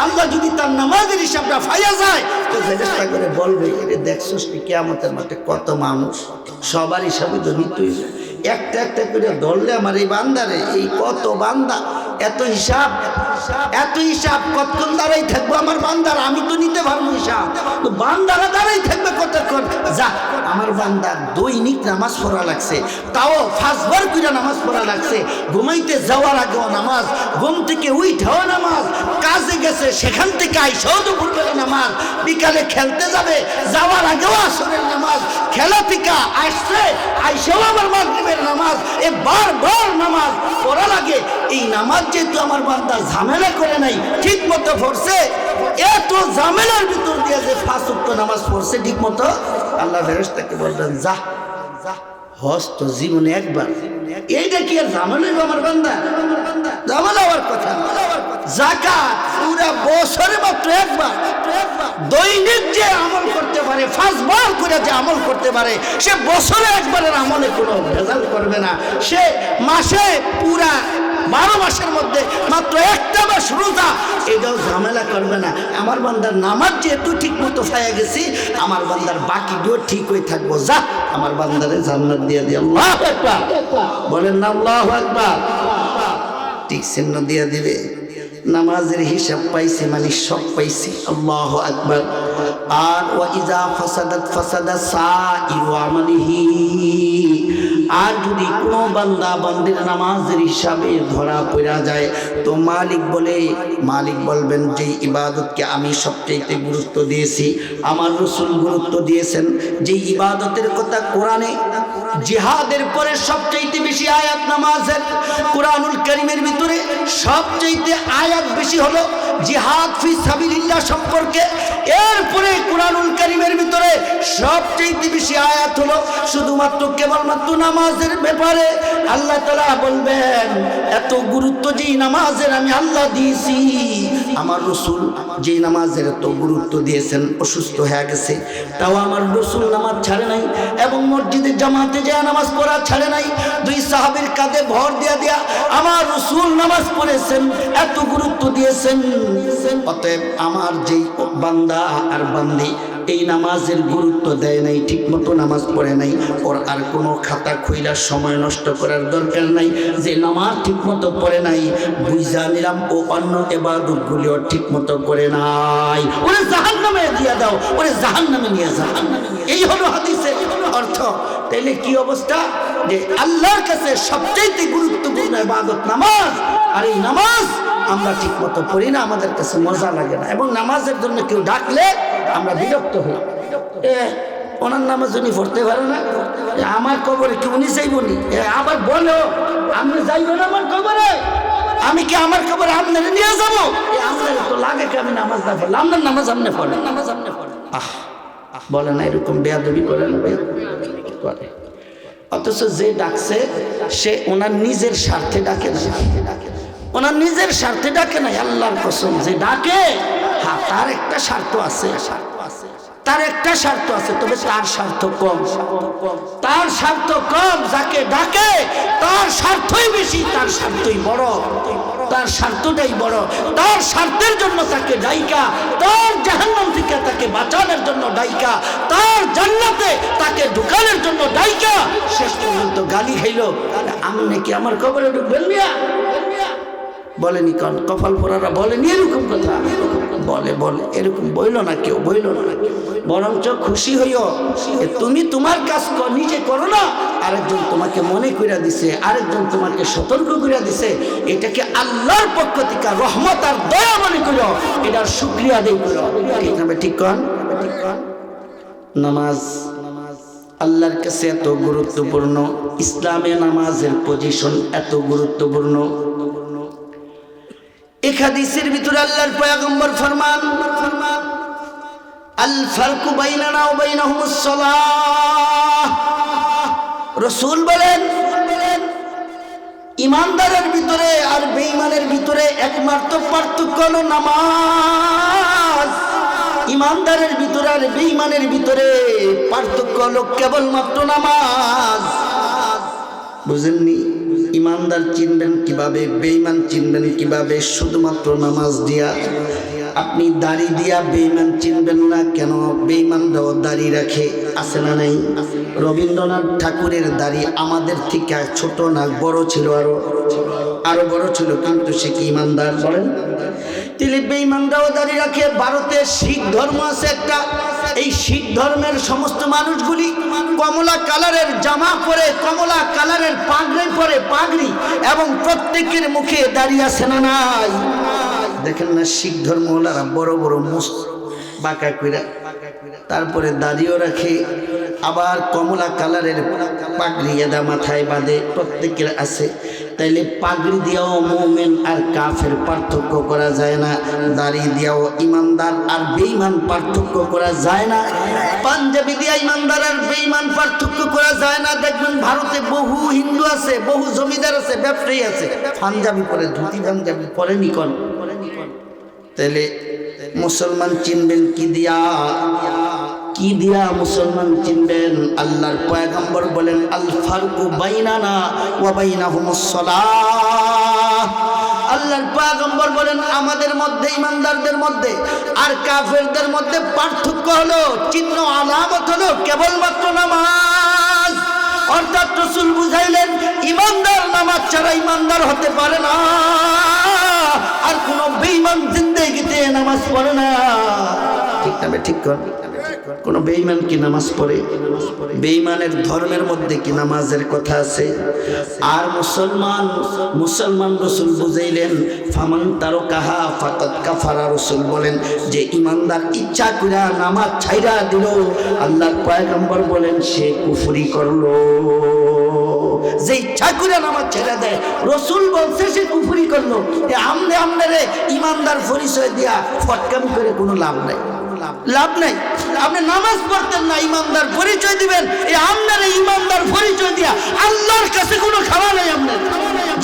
আল্লাহ যদি তার নামাজের হিসাবটা ফাইয়া যায়, তো ফেরেশতা করে বলবে এরে দেখছস কি কিয়ামতের মাঠে কত মানুষ, সবার হিসাবে তো নিতেই একটা একটা করে ধরলে আমার এই বান্দারে, এই কত বান্দা এত হিসাব কতক্ষণ দাঁড়াই থাকবো আমার বান্দার? আমি তো নিতে পারবো হিসাব, তো বান্দারা দাঁড়াই থাকবে কতক্ষণ? যা, আমার বান্দার দৈনিক নামাজ পড়া লাগছে, তাও 5 বার করে নামাজ পড়া লাগছে, ঘুমাইতে যাওয়ার আগেও নামাজ, ঘুম থেকে উঠাও নামাজ, কাজে গেছে সেখান থেকে আইসাও দুপুরবেলা নামাজ, বিকালে খেলতে যাবে যাওয়ার আগেও আসরের নামাজ, খেলা থেকে আসছে আইসাও আবার মাগরিবের নামাজ, এ বারবার নামাজ পড়া লাগে। এই নামাজ যেহেতু আমার বান্দা ঝামেলা করে নাই, ঠিক মতো পড়ছে, এত ঝামেলার ভিতর দিয়ে যে 5 ওয়াক্ত নামাজ পড়ছে ঠিক মতো, আল্লাহ ফেরেশতাকে বলবেন যা, হজ তো জীবনে একবার, এইটা কি আর ঝামেলা হইব আমার বান্দা? ঝামেলা হওয়ার কথা। যাকাত পুরা বছরে মাত্র একবার, দৈনিক যে আমল করতে পারে, 5 বার করে যে আমল করতে পারে, সে বছরে একবারের আমলে কোনো ভেজাল করবে না। সে মাসে পুরা 12 মাসের মধ্যে মাত্র একটা মাস রোজা, এটাও ঝামেলা করবে না। আমার বান্দার নামাজ যেহেতু ঠিক মতো পাইয়া গেছি, আমার বান্দার বাকিগুলো ঠিক হয়ে থাকবো। যা, আমার বান্দারে জান্নাত দিয়ে দিয়ে আল্লাহু আকবার বলেন না, আল্লাহু আকবার, ঠিক চিহ্ন দিয়ে দিবে। নামাজের হিসাব পাইছি মানে সব পাইছি, আল্লাহু আকবার। আর ওয়া ইজা ফাসাদাত ফাসাদা সাইরু আমালিহি, আর যদি কোনো বান্দা বান্দির নামাজের হিসাবে ধরা পড়া যায়, তো মালিক বলবেন যে ইবাদতকে আমি সবচেয়ে গুরুত্ব দিয়েছি, আমার রাসূল গুরুত্ব দিয়েছেন, যে ইবাদতের কথা কোরআনে জিহাদের পরে সবচেয়ে বেশি আয়াত নামাজের, কোরআনুল কারীমের ভিতরে সবচেয়ে আয়াত বেশি হলো জিহাদ ফি সাবিলিল্লাহ সম্পর্কে, এরপরে কোরআনুল কারীমের ভিতরে সবচেয়ে বেশি আয়াত হলো শুধুমাত্র কেবলমাত্র নামাজের ব্যাপারে। আল্লাহ তাআলা বলবেন এত গুরুত্ব যেই নামাজের আমি আল্লাহ দিয়েছি, আমার রাসূল যেই নামাজের এত গুরুত্ব দিয়েছেন, অসুস্থ হয়ে গেছে তাও আমার রাসূল নামাজ ছাড়ে নাই, এবং মসজিদে জামাতে যায় নামাজ পড়া ছাড়ে নাই, 2 সাহাবীর কাঁধে ভর দিয়া আমার রাসূল নামাজ পড়েছেন, এত গুরুত্ব দিয়েছেন। অতএব আমার যেই বান্দা আর বান্দি এই নামাজের গুরুত্ব দেয় নাই, ঠিক মতো নামাজ পড়ে নাই, ওর আর কোনো খাতা খুইলা সময় নষ্ট করার দরকার নাই। যে নামাজ ঠিক মতো পড়ে নাই, বুঝা নিলাম ও অন্য ইবাদতগুলিও ঠিক মতো করে নাই, ওরে জাহান্নামে দিয়ে দাও, ওরে জাহান্নামে নিয়ে যাও। এই হলো হাদিসের অর্থ। তাইলে কি অবস্থা, যে আল্লাহর কাছে সবচেয়ে গুরুত্বপূর্ণ ইবাদত নামাজ, আর এই নামাজ আমরা ঠিক মতো পড়ি না, আমাদের কাছে মজা লাগে না, এবং নামাজের জন্য কেউ ডাকলে আমরা বিরক্ত হই। ওনার নামাজ উনি পড়তে পারে না, আমার কবরে কি উনি যাইবনি, আবার বলো আমি যাইব না আমার কবরে, আমি কি আমার কবরে আপনারা নিয়ে যাবো? আপনার তো লাগে কি আমি নামাজ না পড়লে, আপনার নামাজ আপনি পড়েন, নামাজ আপনি পড়েন। বলে না, এরকম বেয়াদবি করে না, করে। অথচ যে ডাকছে সে ওনার নিজের স্বার্থে ডাকে না, ওনার নিজের স্বার্থে ডাকে না, আল্লাহর কসম যে ডাকে, হ্যাঁ তার একটা স্বার্থ আছে, তার একটা স্বার্থ আছে, তবে তার স্বার্থ কম, তার স্বার্থ কম। যাকে ডাকে তার স্বার্থই বেশি, তার স্বার্থই বড়, তার স্বার্থটাই বড়, তার স্বার্থের জন্য তাকে ডাইকা, তার জাহান্নাম থেকে তাকে বাঁচানোর জন্য ডাইকা, তার জান্নাতে তাকে ঢুকানোর জন্য ডাইকা, শেষ পর্যন্ত গালি খাইল, আমনে কি আমার কবরে ঢুকবেন মিয়া? বলেনি, কারণ কপাল পোড়ারা বলেনি এরকম কথা, বলে এরকম বইল না কেউ, বরঞ্চ খুশি হইও তুমি তোমার কাজ নিজে করো না, আরেকজন তোমাকে মনে কইরা দিছে, আরেকজন তোমাকে সতর্ক কইরা দিছে, এটাকে আল্লাহর পক্ষ থেকে রহমত আর দয়া মনে করো, এটার শুকরিয়া আদায় করো। ঠিক কন? নামাজ আল্লাহর কাছে এত গুরুত্বপূর্ণ, ইসলামে নামাজের পজিশন এত গুরুত্বপূর্ণ। এক হাদিসের ভিতরে আল্লাহর পয়গম্বর ফরমান, আল ফারকু বাইনানা ওয়া বাইনাহুমুস সালাহ। রাসূল বলেন, ইমানদারের ভিতরে আর বেঈমানের ভিতরে একমাত্র পার্থক্য হলো নামাজ। ইমানদারের ভিতরে আর বেঈমানের ভিতরে পার্থক্য হলো কেবলমাত্র নামাজ। বুঝেননি? ইমানদার চিনবেন কিভাবে, বেঈমান চিনবেন কিভাবে? শুধুমাত্র নামাজ দিয়া। আপনি দাড়ি দিয়া বেঈমান চিনবেন না কেন? বেঈমানরাও দাড়ি রাখে, আছে না নাই? রবীন্দ্রনাথ ঠাকুরের দাড়ি আমাদের থেকে ছোট না বড় ছিল? আরো আরো বড় ছিল, কিন্তু সে কি ইমানদার বলেন? তিনি বেঈমানরাও দাঁড়িয়ে রাখে। ভারতের শিখ ধর্ম আছে একটা, এই শিখ ধর্মের সমস্ত মানুষগুলি কমলা কালারের জামা পরে, কমলা কালারের পাগড়ি পরে, পাগড়ি, এবং প্রত্যেকের মুখে দাঁড়িয়ে আছে না নাই? দেখেন না শিখ ধর্মওয়ালারা বড় বড় মুখ বাঁকা কইরা, তারপরে দাড়িও রাখে, আবার কমলা কালারের পাগড়ি এদা মাথায় বাঁধে, প্রত্যেকের আছে। তাইলে পাগড়ি দিয়াও মুমিন আর কাফের পার্থক্য করা যায় না, দাড়ি দিয়াও ইমানদার আর বেঈমান পার্থক্য করা যায় না, পাঞ্জাবি দিয়া ইমানদার আর বেঈমান পার্থক্য করা যায় না। দেখবেন ভারতে বহু হিন্দু আছে, বহু জমিদার আছে, ব্যবসায়ী আছে, পাঞ্জাবি পরে, ধুতি পাঞ্জাবি পরে নিকন। তাইলে মুসলমান চিনবেন কি দিয়া? কি দিয়া মুসলমান চিনবেন? আল্লাহর পয়গম্বর বলেন আল ফারকু বাইনানা ওয়া বাইনাহুমুস সালাহ। আল্লাহর পয়গম্বর বলেন আমাদের মধ্যে, ইমানদারদের মধ্যে আর কাফেরদের মধ্যে পার্থক্য হলো, চিহ্ন আলামত হলো কেবলমাত্র নামাজ। অর্থাৎ রাসূল বুঝাইলেন ইমানদার নামাজ ছাড়া ইমানদার হতে পারে না, আর কোন বেঈমান জিন্দেগিতে নামাজ পড়ে না। ঠিক না? ঠিক কর। কোন বেঈমান কি নামাজ পড়ে? বেঈমানের ধর্মের মধ্যে কি নামাজের কথা আছে? আর মুসলমান রাসূল বুঝাইলেন ফামান তারাকাহা ফাকাদ কাফারা। রাসূল বলেন যে ইমানদার ইচ্ছা করে নামাজ ছাইরা দিল, আল্লাহর পয়গম্বর বলেন সে কুফরি করলো। যে ইচ্ছা করে নামাজ ছেড়ে দেয়, রাসূল বলছে সে কুফরি করলো। আমনে রে ইমানদার পরিচয় দিয়া ফটকাম করে কোনো লাভ নাই, লাভ নাই। আপনি নামাজ পড়তেন না, ইমানদার পরিচয় দিবেন, এই আপনার ইমানদার পরিচয় দিয়া আল্লাহর কাছে কোনো খাওয়া নাই আপনার।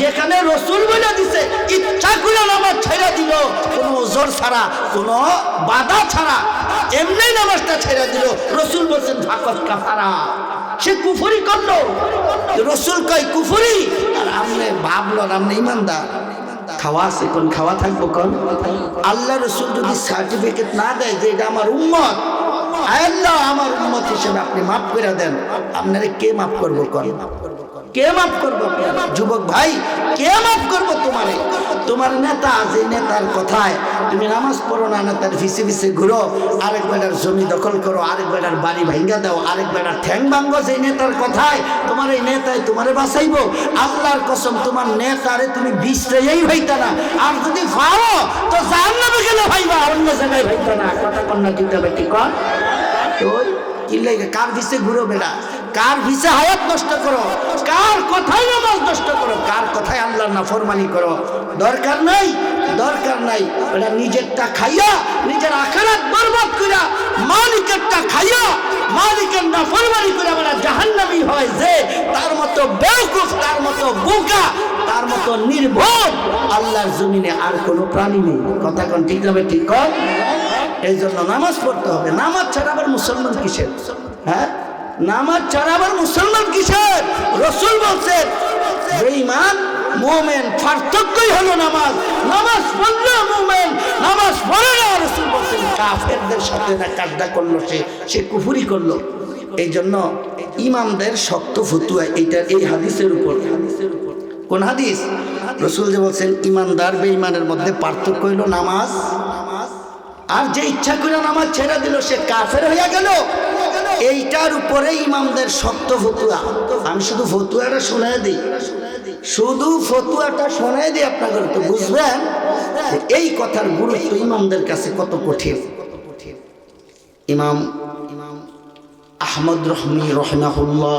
যেখানে রাসূল বলে দিছে ইচ্ছা করে নামাজ ছেড়ে দিল, কোনো ওজর ছাড়া, কোনো বাধা ছাড়া, এমনি নামাজটা ছেড়ে দিল, রাসূল বলছেন ফাকাদ কাফারা, সে কুফরি করলো। রাসূল কয় কুফরি, আর আপনি ভাবলেন আপনি ইমানদার। খাওয়া আছে কোন? খাওয়া থাকবো কোন? আল্লাহ রাসূল যদি সার্টিফিকেট না দেয় যে এটা আমার উম্মত, আল্লাহ আমার উম্মত হিসেবে আপনি মাফ করে দেন, আপনারে কে মাফ করবো কোন? কে মাফ করবো? যুবক ভাই, কে মাফ করবো তোমারে? তোমার নেতা, যে নেতার কথায় তুমি নামাজ পড়ো না, নেতার ফিসে ফিসে ঘুরো, আরেক বেটার জমি দখল করো, আরেক বেটার বাড়ি ভাঙ্গা দাও, আরেক বেটার ঠ্যাং ভাঙ্গো, যে নেতার কথায় তোমার এই নেতায় তোমারে বাঁচাইবো, আল্লাহর কসম তোমার নেতারে তুমি বিষটাই ভাইতা না। আর যদি পারো তো জাহান্নামে গেলে ভাইবা, অন্য জায়গায় ভাইতা না। কথা কন্যা দিতে হবে, ঠিক কর? তোর কি লাগে? কার ভিসে ঘুরো বেটা? কার ভিসে হায়াত নষ্ট করো? কার কথায় নামাজ নষ্ট করো? কার কথায় আল্লাহর নাফরমানি করো? দরকার নাই, দরকার নাই। এটা নিজেরটা খাইয়া, নিজের আখিরাত বরবাদ কইরা, মালিকেরটা খাইয়া মালিকের নাফরমানি করে আমরা জাহান্নামী হয়, যে তার মতো বেওকুফ, তার মতো বোকা, তার মতো নির্বোধ আল্লাহর জমিনে আর কোনো প্রাণী নেই। কথা কোন? ঠিক হবে, ঠিক কর। এই জন্য নামাজ পড়তে হবে। নামাজ ছাড়া আবার মুসলমান কিসের? হ্যাঁ, নামাজ ছাড়া আবার মুসলমান কিসের? রাসূল বলছেন বেঈমান মুমিন পার্থক্যই হলো নামাজ। নামাজ পড়লে মুমিন, নামাজ পড়ে না। রাসূল বলছেন কাফেরদের সাথে না কাজটা করলো, সে কুফরি করলো। এই জন্য ইমামদের শক্ত ফতুয়া এইটা, এই হাদিসের উপর। কোন হাদিস? রাসূল যে বলছেন ইমানদার বেঈমানের মধ্যে পার্থক্য হলো নামাজ, আর যে ইচ্ছা করে নামাজ ছেড়ে দিল সে কাফের হইয়া গেল। এইটার উপরে ইমামদের শক্ত ফতুয়া। আমি শুধু ফতুয়াটা শোনায় দিই, শুধু ফতুয়াটা শোনায় দিই, আপনাদের তো বুঝবেন এই কথার গুরুত্ব ইমামদের কাছে কত কঠিন। ইমাম আহমদ রহমি রহমাহুল্লাহ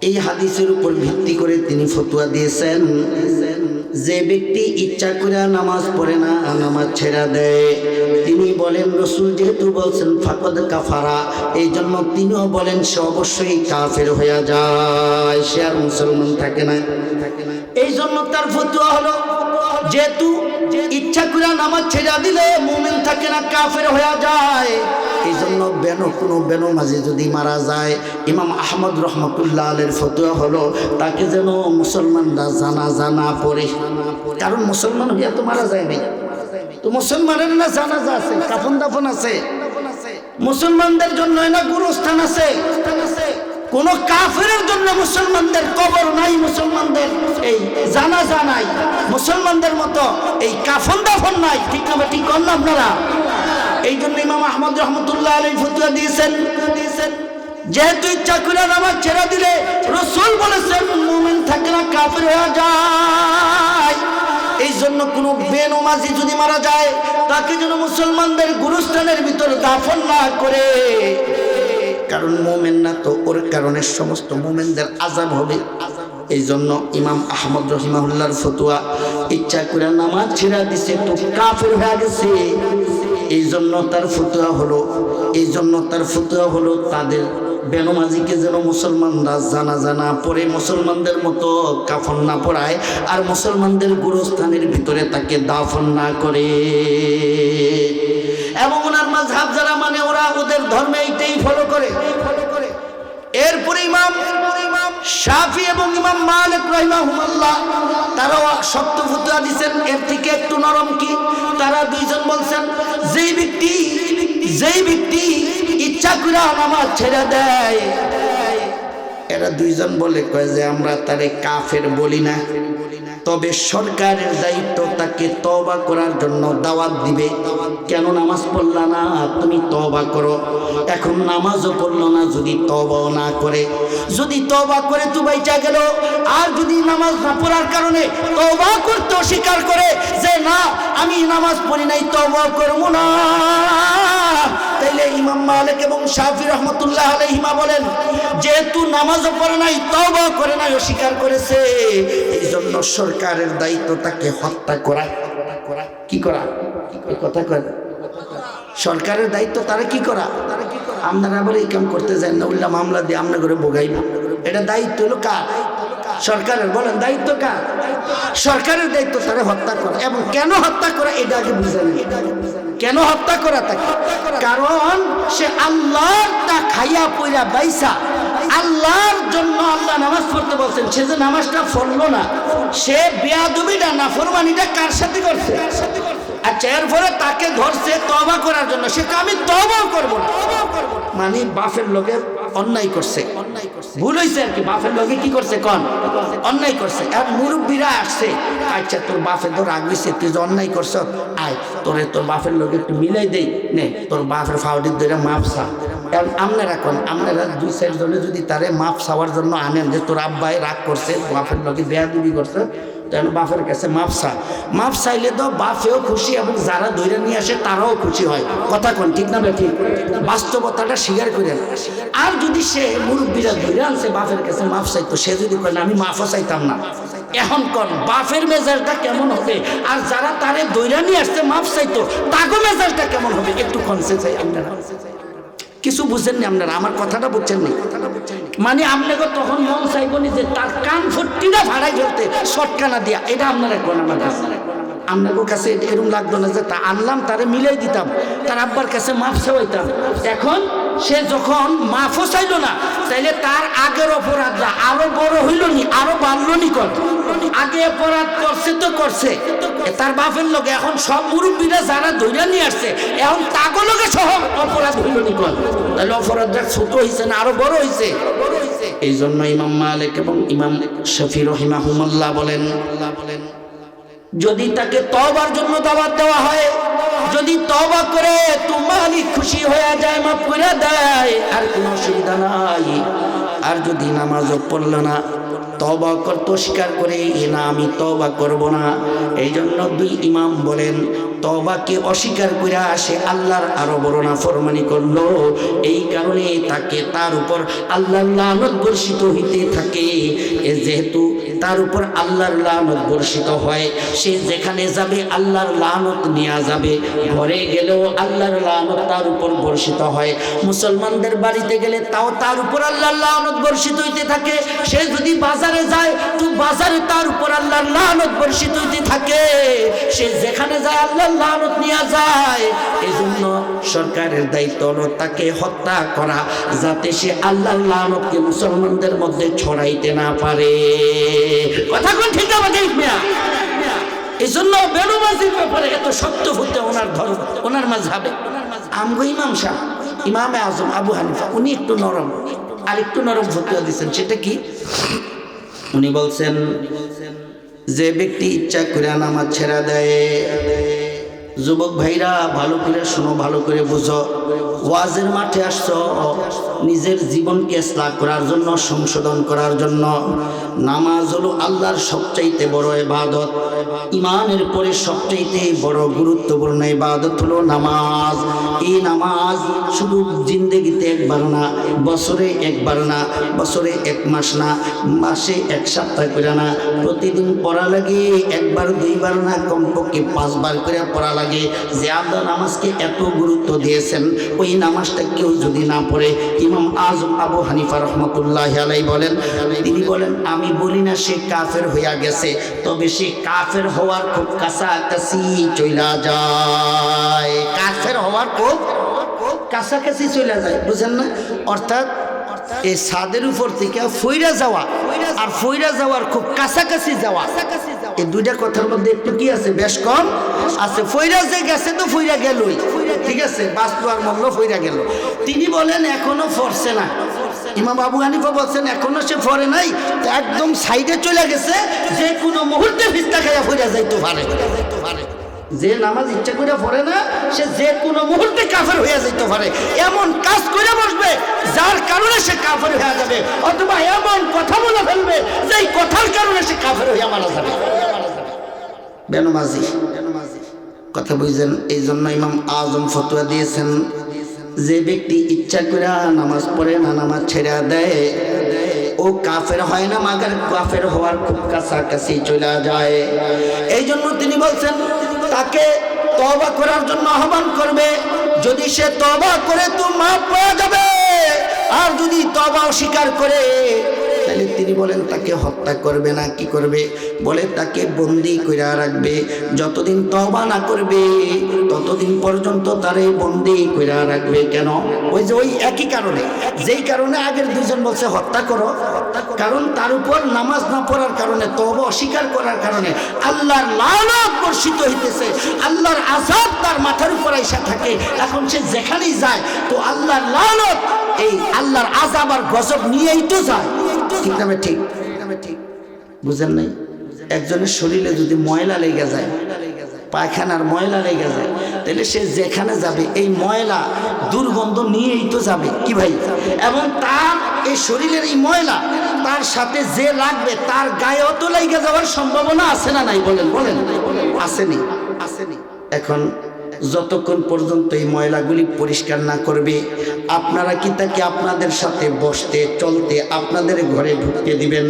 এই হাদিসের উপর ভিত্তি করে তিনি ফতুয়া দিয়েছেন, যে ব্যক্তি ইচ্ছা করে নামাজ পড়ে না, নামাজ ছেড়ে দেয়, তিনি বলেন রাসূল যেহেতু বলছেন ফাকাদ কাফারা, এই জন্য তিনিও বলেন সে অবশ্যই কাফের হয়ে যায়, সে আর মুসলমান থাকে না। এই জন্য তার ফতুয়া হলো যেহেতু ইচ্ছা করে নামাজ ছেড়ে দিলে মুমিন থাকে না, কাফের হয়ে যায়। এই জন্য কোনো বেনো মাঝে যদি মারা যায়, ইমাম আহমদ রহমতুল্লাহ আলের ফতুয়া হলো তাকে যেন মুসলমানরা জানাজা না পড়ে, কারণ মুসলমান হইয়া তো মারা যায় নাই, তো মুসলমানের না জানাজা আছে, কাফন দাফন আছে, মুসলমানদের জন্য না গুরুস্থান আছে, কোন কাফেরের জন্য মুসলমানদের কবর নাই, মুসলমানদের এই জানাজা নাই, মুসলমানদের মতো এই কাফন দাফন নাই। ঠিক না ঠিক কর না আপনারা? এই জন্য ইমাম আহমদ রহমতুল্লাহ আলাইহি ফতোয়া দিয়েছেন, যেহেতু ইচ্ছা করে নামাজ ছেড়ে দিলে রাসূল বলেছেন মুমিন থাকে না কাফের হয়ে যায়। এই জন্য কোনো বেনমাজি যদি মারা যায় তাকে যেন মুসলমানদের গুরুস্থানের ভিতরে দাফন না করে, কারণ মুমিন না তো ওর কারণে সমস্ত মুমিনদের আযাব হবে। এই জন্য ইমাম আহমদ রহিমাহুল্লাহর ফতোয়া, ইচ্ছা করে নামাজ ছেড়ে দিছে তো কাফের হয়ে গেছে, এই জন্য তার ফতোয়া হলো তাদের বেনমাজিকে যেন মুসলমানরা জানাজা না পড়ে, মুসলমানদের মতো কাফন না পড়ায়, আর মুসলমানদের গুরুস্থানের ভিতরে তাকে দাফন না করে। এবং ওনার মাযহাব যারা মানে ওরা ওদের ধর্মে এইটাই ফলো করে। এরপরে ইমাম শাফি এবং ইমাম মালিক রাহিমাহুল্লাহ তারাও শক্ত ফতোয়া দিয়েছেন, এর থেকে একটু নরম কি। তারা দুইজন বলছেন যেই ব্যক্তি ইচ্ছা করে নামাজ ছেড়ে দেয়, এরা দুইজন বলে কয় যে আমরা তারে কাফের বলি না, তবে সরকারের দায়িত্ব তাকে তওবা করার জন্য দাওয়াত দিবে। কেন নামাজ পড়লা না, তুমি তওবা করো। এখন নামাজও পড়লো না, যদি তওবাও না করে, যদি তওবা করে তো বাইচা গেল, আর যদি নামাজ না পড়ার কারণে তওবা করতে অস্বীকার করে যে না আমি নামাজ পড়ি নাই তওবা করব না, তাইলে ইমাম মালিক এবং শাফি রহমতুল্লাহ আলাইহিমা বলেন যেহেতু নামাজও পড়ে নাই তওবা করে নাই অস্বীকার করেছে, এই জন্য সরকারের দায়িত্ব তাকে হত্যা করা। কি করা? এই কথা কয় না, সরকারের দায়িত্ব তারা কি করা। আপনারা আবার এই কাম করতে যান না, উল্টা মামলা দিয়ে আমরা করে ভোগাইব। এটা দায়িত্ব হলো কার? সরকারের। বলেন দায়িত্ব কার? সরকারের দায়িত্ব তারা হত্যা করা। এবং কেন হত্যা করা এটা আগে বুঝে নিন, কেন হত্যা করা তাকে? কারণ সে আল্লাহটা খাইয়া পইরা বাইসা, আল্লাহর জন্য আল্লাহ নামাজ পড়তে বলছেন, সে যে নামাজটা পড়লো না, সে বেয়াদবিটা নাফরমানিটা কার সাথে করছে? আচ্ছা, এরপরে তাকে ধরছে তওবা করার জন্য, সে আমি তওবাও করবো না, মানে বাপের লোকে অন্যায় করছে, ভুল হয়েছে আর কি। বাপের লোকে কি করছে? কন অন্যায় করছে। আর মুরব্বীরা আসছে, আচ্ছা তোর বাপের তো রাগ হয়েছে, তুই যে অন্যায় করছ, আয় তোরে তোর বাপের লোকে একটু মিলাই দেই, নে তোর বাপের ফাউডির ধরে মাপ চা। আপনারা দুই চার জনে যদি তারে মাপ চাওয়ার জন্য আনেন যে তোর আব্বাই রাগ করছে, বাপের লোকে বেয়াদবি করছে, যেন বাপের কাছে মাপ চাইলে তো বাপেও খুশি এবং যারা ধরে নিয়ে আসে তারাও খুশি হয়। কথা কোন ঠিক না? ঠিক বাস্তবতাটা স্বীকার করেন। আর যদি সে মুরব্বীরা ধরে আনছে বাপের কাছে মাপ চাইতো, সে যদি বলে আমি মাফও চাইতাম না, এখন কোন বাপের মেজাজটা কেমন হবে? আর যারা তারে ধরে নিয়ে আসছে মাপ চাইতো তাগো মেজাজটা কেমন হবে? একটু কনসে চাই। আপনারা কিছু বুঝেননি, আপনারা আমার কথাটা বুঝছেন না? মানে আপনাকে তখন মন চাইবনি যে তার কান ফুটটিটা ভাড়াই ফেলতে শটকানা দিয়া, এটা আপনারা কোন আমার কাছে আপনাদের কাছে এরকম লাগতো না যে তা আনলাম তারে মিলাই দিতাম, তার আব্বার কাছে মাফ চাইতাম। এখন সে যখন মাফও চাইল না, তাইলে তার আগের অপরাধটা আরো বড় হইল নি, আরো বাড়লো নি। কর আগে অপরাধ করছে তো করছে তার বাপের লোকে, এখন সব মুরব্বীরা যারা ধৈর্য নিয়ে আসছে এখন তাগো লোকে সহ অপরাধ হইল নি। কর তাহলে অপরাধটা ছোট হয়েছে না আরো বড় হয়েছে? এই জন্য ইমাম মালিক এবং ইমাম শাফি রাহিমাহুল্লাহ বলেন যদি তাকে তওবার জন্য দাওয়াত দেওয়া হয়, যদি তওবা করে তো মালিক খুশি হয়ে যায়, মাফ করে দেয়, আর কোনো অসুবিধা নাই। আর যদি নামাজও পড়ল না, তওবা করতে অস্বীকার করে না আমি তওবা করব না, এই জন্য দুই ইমাম বলেন তওবাকে অস্বীকার করে সে আল্লাহর আরো বড় নাফরমানি করলো, এই কারণে তাকে তার উপর আল্লাহর লানত বর্ষিত হইতে থাকে। যেহেতু তার উপর আল্লাহর লানত বর্ষিত হয়, সে যেখানে যাবে আল্লাহর লানত নিয়ে যাবে, ঘরে গেলেও আল্লাহর লানত তার উপর বর্ষিত হয়, মুসলমানদের বাড়িতে গেলে তাও তার উপর আল্লাহর লানত বর্ষিত হইতে থাকে, সে যদি বাজারে যায় তো বাজারে তার উপর আল্লাহর লানত বর্ষিত হইতে থাকে, সে যেখানে যায় আল্লাহর লানত নিয়ে যায়। এজন্য সরকারের দায়িত্ব হলো তাকে হত্যা করা, যাতে সে আল্লাহর লানতকে মুসলমানদের মধ্যে ছড়াইতে না পারে। কথা কোন ঠিক না? ঠিক না? এজন্য বেরোবাজির ব্যাপারে এত শক্ত হতে ওনার ধর্ম, ওনার মাযহাবে। আমগো ইমাম সাহেব, ইমামে আজম আবু হানিফা, উনি একটু নরম, আরেকটু নরম ফতোয়া দিচ্ছেন। সেটা কি? উনি বলছেন যে ব্যক্তি ইচ্ছা করে নামাজ ছেড়ে দেয়, যুবক ভাইরা ভালো করে শোনো, ভালো করে বুঝো, ওয়াজের মাঠে আসছো নিজের জীবনকে ইসলাহ করার জন্য, সংশোধন করার জন্য। নামাজ হলো আল্লাহর সবচাইতে বড় ইবাদত। ইমানের পরে সবচাইতে বড় গুরুত্বপূর্ণ ইবাদত হলো নামাজ। এই নামাজ শুধু জিন্দেগিতে একবার না, বছরে একবার না, বছরে এক মাস না, মাসে এক সপ্তাহ করে না, প্রতিদিন পড়া লাগে। একবার দুইবার না, কমপক্ষে 5 বার করে পড়া লাগে। যে আল্লাহ নামাজকে এত গুরুত্ব দিয়েছেন, ওই নামাজটা কেউ যদি না পড়ে, ইমাম আজম আবু হানিফা রহমতুল্লাহ আলাইহি বলেন, তিনি বলেন আমি বলি না সে কাফের হইয়া গেছে, তবে সে কাফের হওয়ার খুব কাছাকাছি চইলা যায়। কাফের হওয়ার খুব কাছাকাছি চলে যায়, বুঝেন না? অর্থাৎ এই ছাদের উপর থেকে ফইরা যাওয়া আর ফইরা যাওয়ার খুব কাছাকাছি যাওয়া, এই দুইটা কথার মধ্যে একটু কি আছে? বেশ কম আছে। ফইরা যে গেছে তো ফইরা গেলই, ঠিক আছে, বাস্তু আর মল্ল ফইরা গেল। তিনি বলেন এখনো ফরছে না। ইমাম আবু হানিফা বলছেন এখনো সে ফরে নাই, একদম সাইডে চলে গেছে, যে কোনো মুহূর্তে ফিস্তা খাইয়া ফইরা যাইতে পারে। যে নামাজ ইচ্ছা করে পড়ে না, সে যে কোনো মুহূর্তে কাফের হয়ে যেতে পারে। এমন কাজ করে বসবে যার কারণে সে কাফের হয়ে যাবে, অথবা এমন কথা বলে ফেলবে যেই কথার কারণে সে কাফের হয়ে মারা যাবে। বেনমাজি কথা বুঝছেন? এই জন্য ইমাম আজম ফতোয়া দিয়েছেন, যে ব্যক্তি ইচ্ছা করে নামাজ পড়ে না, নামাজ ছেড়ে দেয়, ও কাফের হয় না, মাগার কাফের হওয়ার খুব কাছাকাছি চলে যায়। এই জন্য তিনি বলছেন তাকে তওবা করার জন্য আহ্বান করবে। যদি সে তওবা করে তো মাফ পাওয়া যাবে, আর যদি তওবা অস্বীকার করে তাহলে তিনি বলেন তাকে হত্যা করবে না, কি করবে? বলে তাকে বন্দী করে রাখবে। যতদিন তওবা না করবে ততদিন পর্যন্ত তারে বন্দী করে রাখবে। কেন? ওই যে ওই একই কারণে, যেই কারণে আগের দুজন বলছে হত্যা করো, কারণ তার উপর নামাজ না পড়ার কারণে, তওবা অস্বীকার করার কারণে আল্লাহর লানত বর্ষিত হইতেছে, আল্লাহর আযাব তার মাথার উপর আইসা থাকে। এখন সে যেখানেই যায় তো আল্লাহর লানত, এই আল্লাহর আযাব আর গজব নিয়েই তো যায়। ঠিক না? ঠিক বুঝেন নাই? একজনের শরীরে যদি ময়লা লেগে যায়, পায়খানার ময়লা লেগে যায়, তাহলে সে যেখানে যাবে এই ময়লা দুর্গন্ধ নিয়েই তো যাবে, কি ভাই? এবং তার এই শরীরের এই ময়লা তার সাথে যে লাগবে তার গায়েও তো লেগে যাওয়ার সম্ভাবনা আছে না নাই? বলেন বলেন, আসেনি? এখন যতক্ষণ পর্যন্ত এই ময়লাগুলি পরিষ্কার না করবে, আপনারা কি তাকে আপনাদের সাথে বসতে চলতে আপনাদের ঘরে ঢুকতে দিবেন?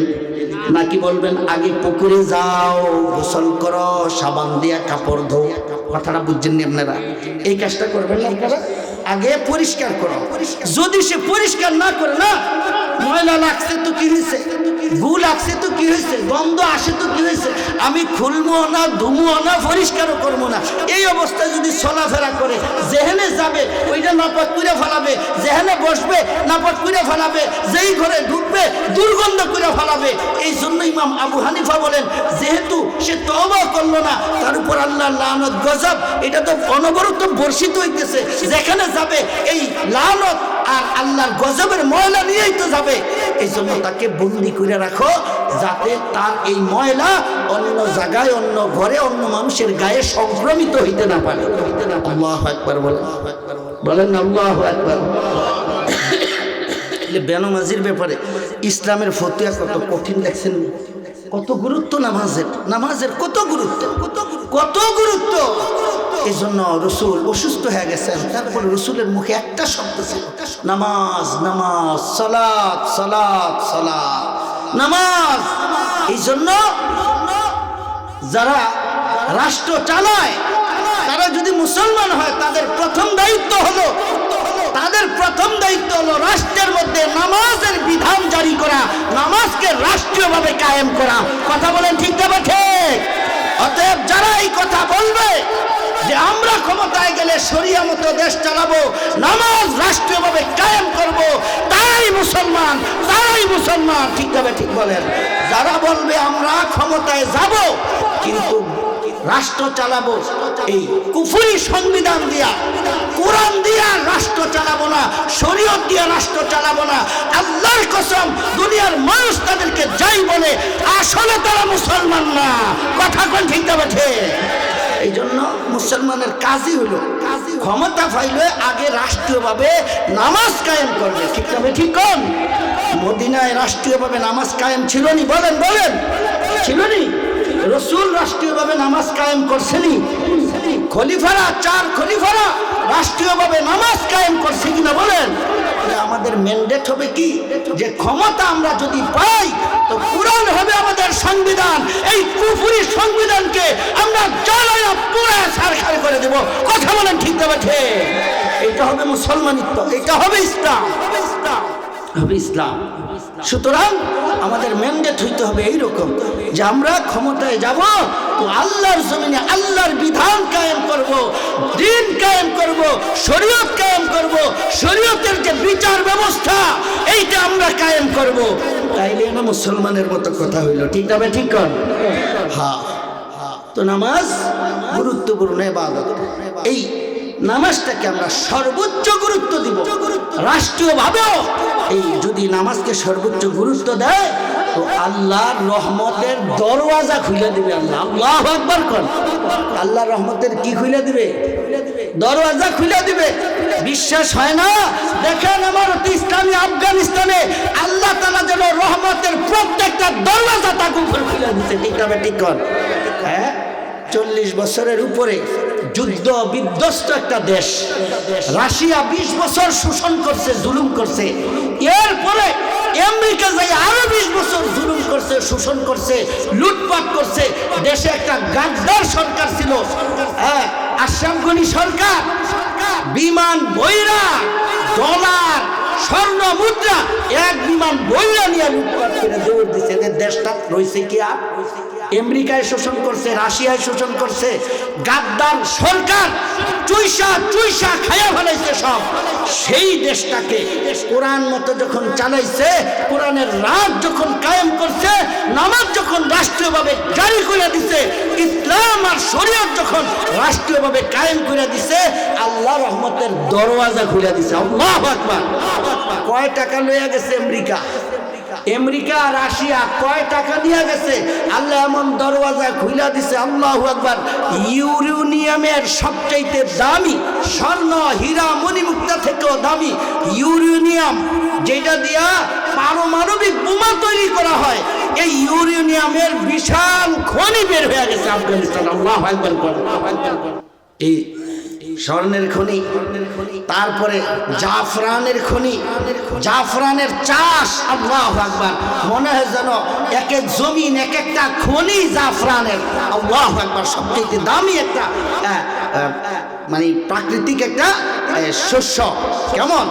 নাকি বলবেন আগে পুকুরে যাও, গোসল করো, সাবান দিয়া কাপড় ধো? কথাটা বুঝছেননি আপনারা? এই কাজটা করবেন না আপনারা? আগে পরিষ্কার করো। যদি সে পরিষ্কার না করে, না ময়লা লাগছে তো কি হয়েছে, গু লাগছে তো কি হয়েছে, গন্ধ আসে তো কি হয়েছে, আমি খুলবো না, ধুমো না, পরিষ্কারও করবো না, এই অবস্থায় যদি চলাফেরা করে, যেখানে যাবে ওইটা নাপাক করে ফেলাবে, যেখানে বসবে নাপাক করে ফেলাবে, যেই ঘরে ঢুকবে দুর্গন্ধ করে ফেলাবে। এই জন্য ইমাম আবু হানিফা বলেন, যেহেতু সে তওবা করলো না, তার উপর আল্লাহর লানত গজব এটা তো অনবরত বর্ষিত হইতেছে। যেখানে যাবে এই লানত আর আল্লাহর গজবের ময়লা নিয়েই তো যাবে। এই জন্য তাকে বন্দি করে রাখো, যাতে তার এই ময়লা অন্য জায়গায়, অন্য ঘরে, অন্য মানুষের গায়ে সংক্রমিত হইতে না পারে। আল্লাহু আকবার বলেন, আল্লাহু আকবার। বেনমাজির ব্যাপারে ইসলামের ফতোয়া কত কঠিন দেখছেন, কত গুরুত্ব নামাজের, নামাজের কত গুরুত্ব, কত গুরুত্ব। এই জন্য রসুল অসুস্থ হয়ে গেছেন, তারপরে রসুলের মুখে একটা শব্দ ছিল, নামাজ নামাজ, সালাত সালাত সালাত, নামাজ। এই জন্য যারা রাষ্ট্র চালায় তারা যদি মুসলমান হয়, তাদের প্রথম দায়িত্ব হলো রাষ্ট্রের মধ্যে নামাজের বিধান জারি করা, নামাজকে রাষ্ট্রীয়ভাবে কায়েম করা। কথা বলেন ঠিক না ঠিক? অতএব যারা এই কথা বলবে যে আমরা ক্ষমতায় গেলে শরিয়া মতো দেশ চালাবো, নামাজ রাষ্ট্রীয়ভাবে কায়েম করব, তারাই মুসলমান, তারাই মুসলমান। ঠিক তবে ঠিক বলেন। যারা বলবে আমরা ক্ষমতায় যাব কিন্তু রাষ্ট্র চালাবো এই কুফরি সংবিধান দিয়া, কোরআন দিয়া রাষ্ট্র চালাবো না, শরীয়ত দিয়া রাষ্ট্র চালাবো না। আল্লাহর কসম, দুনিয়ার মানুষ তাদেরকে যাই বলে আসলে তারা মুসলমান না। কথা কোন ঠিক না বেঠে? এই জন্য মুসলমানের কাজই হলো, ক্ষমতা পাইলে আগে রাষ্ট্রীয়ভাবে নামাজ কায়েম করবে। ঠিক না ঠিক কোন? মদিনায় রাষ্ট্রীয়ভাবে নামাজ কায়েম ছিল নি? বলেন বলেন, ছিল নি? রসুল রাষ্ট্রীয়ভাবে নামাজ কায়েম করছেনি? খলিফারা, 4 খলিফারা রাষ্ট্রীয়ভাবে নামাজ কায়েম করছে কিনা বলেন? আমাদের ম্যান্ডেট হবে কি, যে ক্ষমতা আমরা যদি পাই তো কোরআন হবে আমাদের সংবিধান। এই কুফরি সংবিধানকে আমরা জ্বালায়া পুড়ায় ছারখার করে দেব। কথা বলেন ঠিক না ঠিক? এটা হবে মুসলমানিত্ব, এটা হবে ইসলাম, হবে ইসলাম। সুতরাং আমাদের ম্যান্ডেট হইতে হবে এইরকম যে আমরা ক্ষমতায় যাব তো আল্লাহর জমিনে আল্লাহর বিধান কায়েম করব, দিন কায়েম করব, শরীয়ত কায়েম করব, শরীয়তের যে বিচার ব্যবস্থা এইটা আমরা কায়েম করব। তাইলে না মুসলমানের মতো কথা হইল। ঠিক না ঠিক কর? হ্যাঁ। তো নামাজ গুরুত্বপূর্ণ ইবাদত। এই নামাজটাকে আমরা সর্বোচ্চ গুরুত্ব দিব। রাষ্ট্রীয়ভাবেও এই যদি নামাজকে সর্বোচ্চ গুরুত্ব দেয় তো আল্লাহর রহমতের দরওয়াজা খুলে দিবে আল্লাহ। আল্লাহু আকবার কর। আল্লাহর রহমতের কি খুলে দিবে? দরওয়াজা খুলে দিবে। বিশ্বাস হয় না? দেখেন আমার ইসলামী আফগানিস্তানে আল্লাহ তাআলা যেন রহমতের প্রত্যেকটা দরওয়াজা তাকে উপরে খুলে দিতে। ঠিক না ঠিক কর? হ্যাঁ, 40 বছরের উপরে যুদ্ধ বিধ্বস্ত একটা দেশ। রাশিয়া 20 বছর শোষণ করছে, জুলুম করছে। এরপরে আমেরিকা যাই আরো 20 বছর জুলুম করছে, শোষণ করছে, লুটপাট করছে। দেশে একটা গাদ্দার সরকার ছিল, হ্যাঁ, আশরাফ গনি সরকার। বিমান বইরা, ডলার, স্বর্ণ মুদ্রা, এক বিমান বইরা নিয়ে লুটপাট করে দৌড় দিচ্ছে। দেশটা রয়েছে কি আর? আমেরিকায় শোষণ করছে, রাশিয়ায় শোষণ করছে। গাদ্দার সরকার চুইসা চুইসা খাইয়া ফেলাইছে সব। সেই দেশটাকে কোরআন মতো যখন চালাইছে, কোরআনের রাত যখন কায়েম করছে, নামাজ যখন রাষ্ট্রীয়ভাবে জারি করে দিছে, ইসলাম আর শরীয়ত যখন রাষ্ট্রীয়ভাবে কায়েম করে দিছে, আল্লাহ রহমতের দরওয়াজা খুলে দিছে। আল্লাহু আকবার। কয় টাকা লইয়া গেছে আমেরিকা? আমেরিকা রাশিয়া কয় টাকা নিয়ে গেছে? আল্লাহ এমন দরওয়াজা খুলে দিছে। আল্লাহু আকবার। ইউরেনিয়ামের সবচাইতে দামি, স্বর্ণ হীরা মণিমুক্তা থেকেও দামি ইউরেনিয়াম, যেটা দিয়া পারমাণবিক বোমা তৈরি করা হয়, এই ইউরেনিয়ামের বিশাল খনি বের হয়ে গেছে আফগানিস্তান। আল্লাহু আকবার। এই স্বর্ণের খনি, তারপরে জাফরানের খনি, জাফরানের চাষ। আল্লাহু আকবার। মনে হয় যেন এক এক জমিন এক একটা খনি জাফরানের। আল্লাহু আকবার। সবচেয়ে দামি একটা মানে প্রাকৃতিক একটা শস্য। কেমন?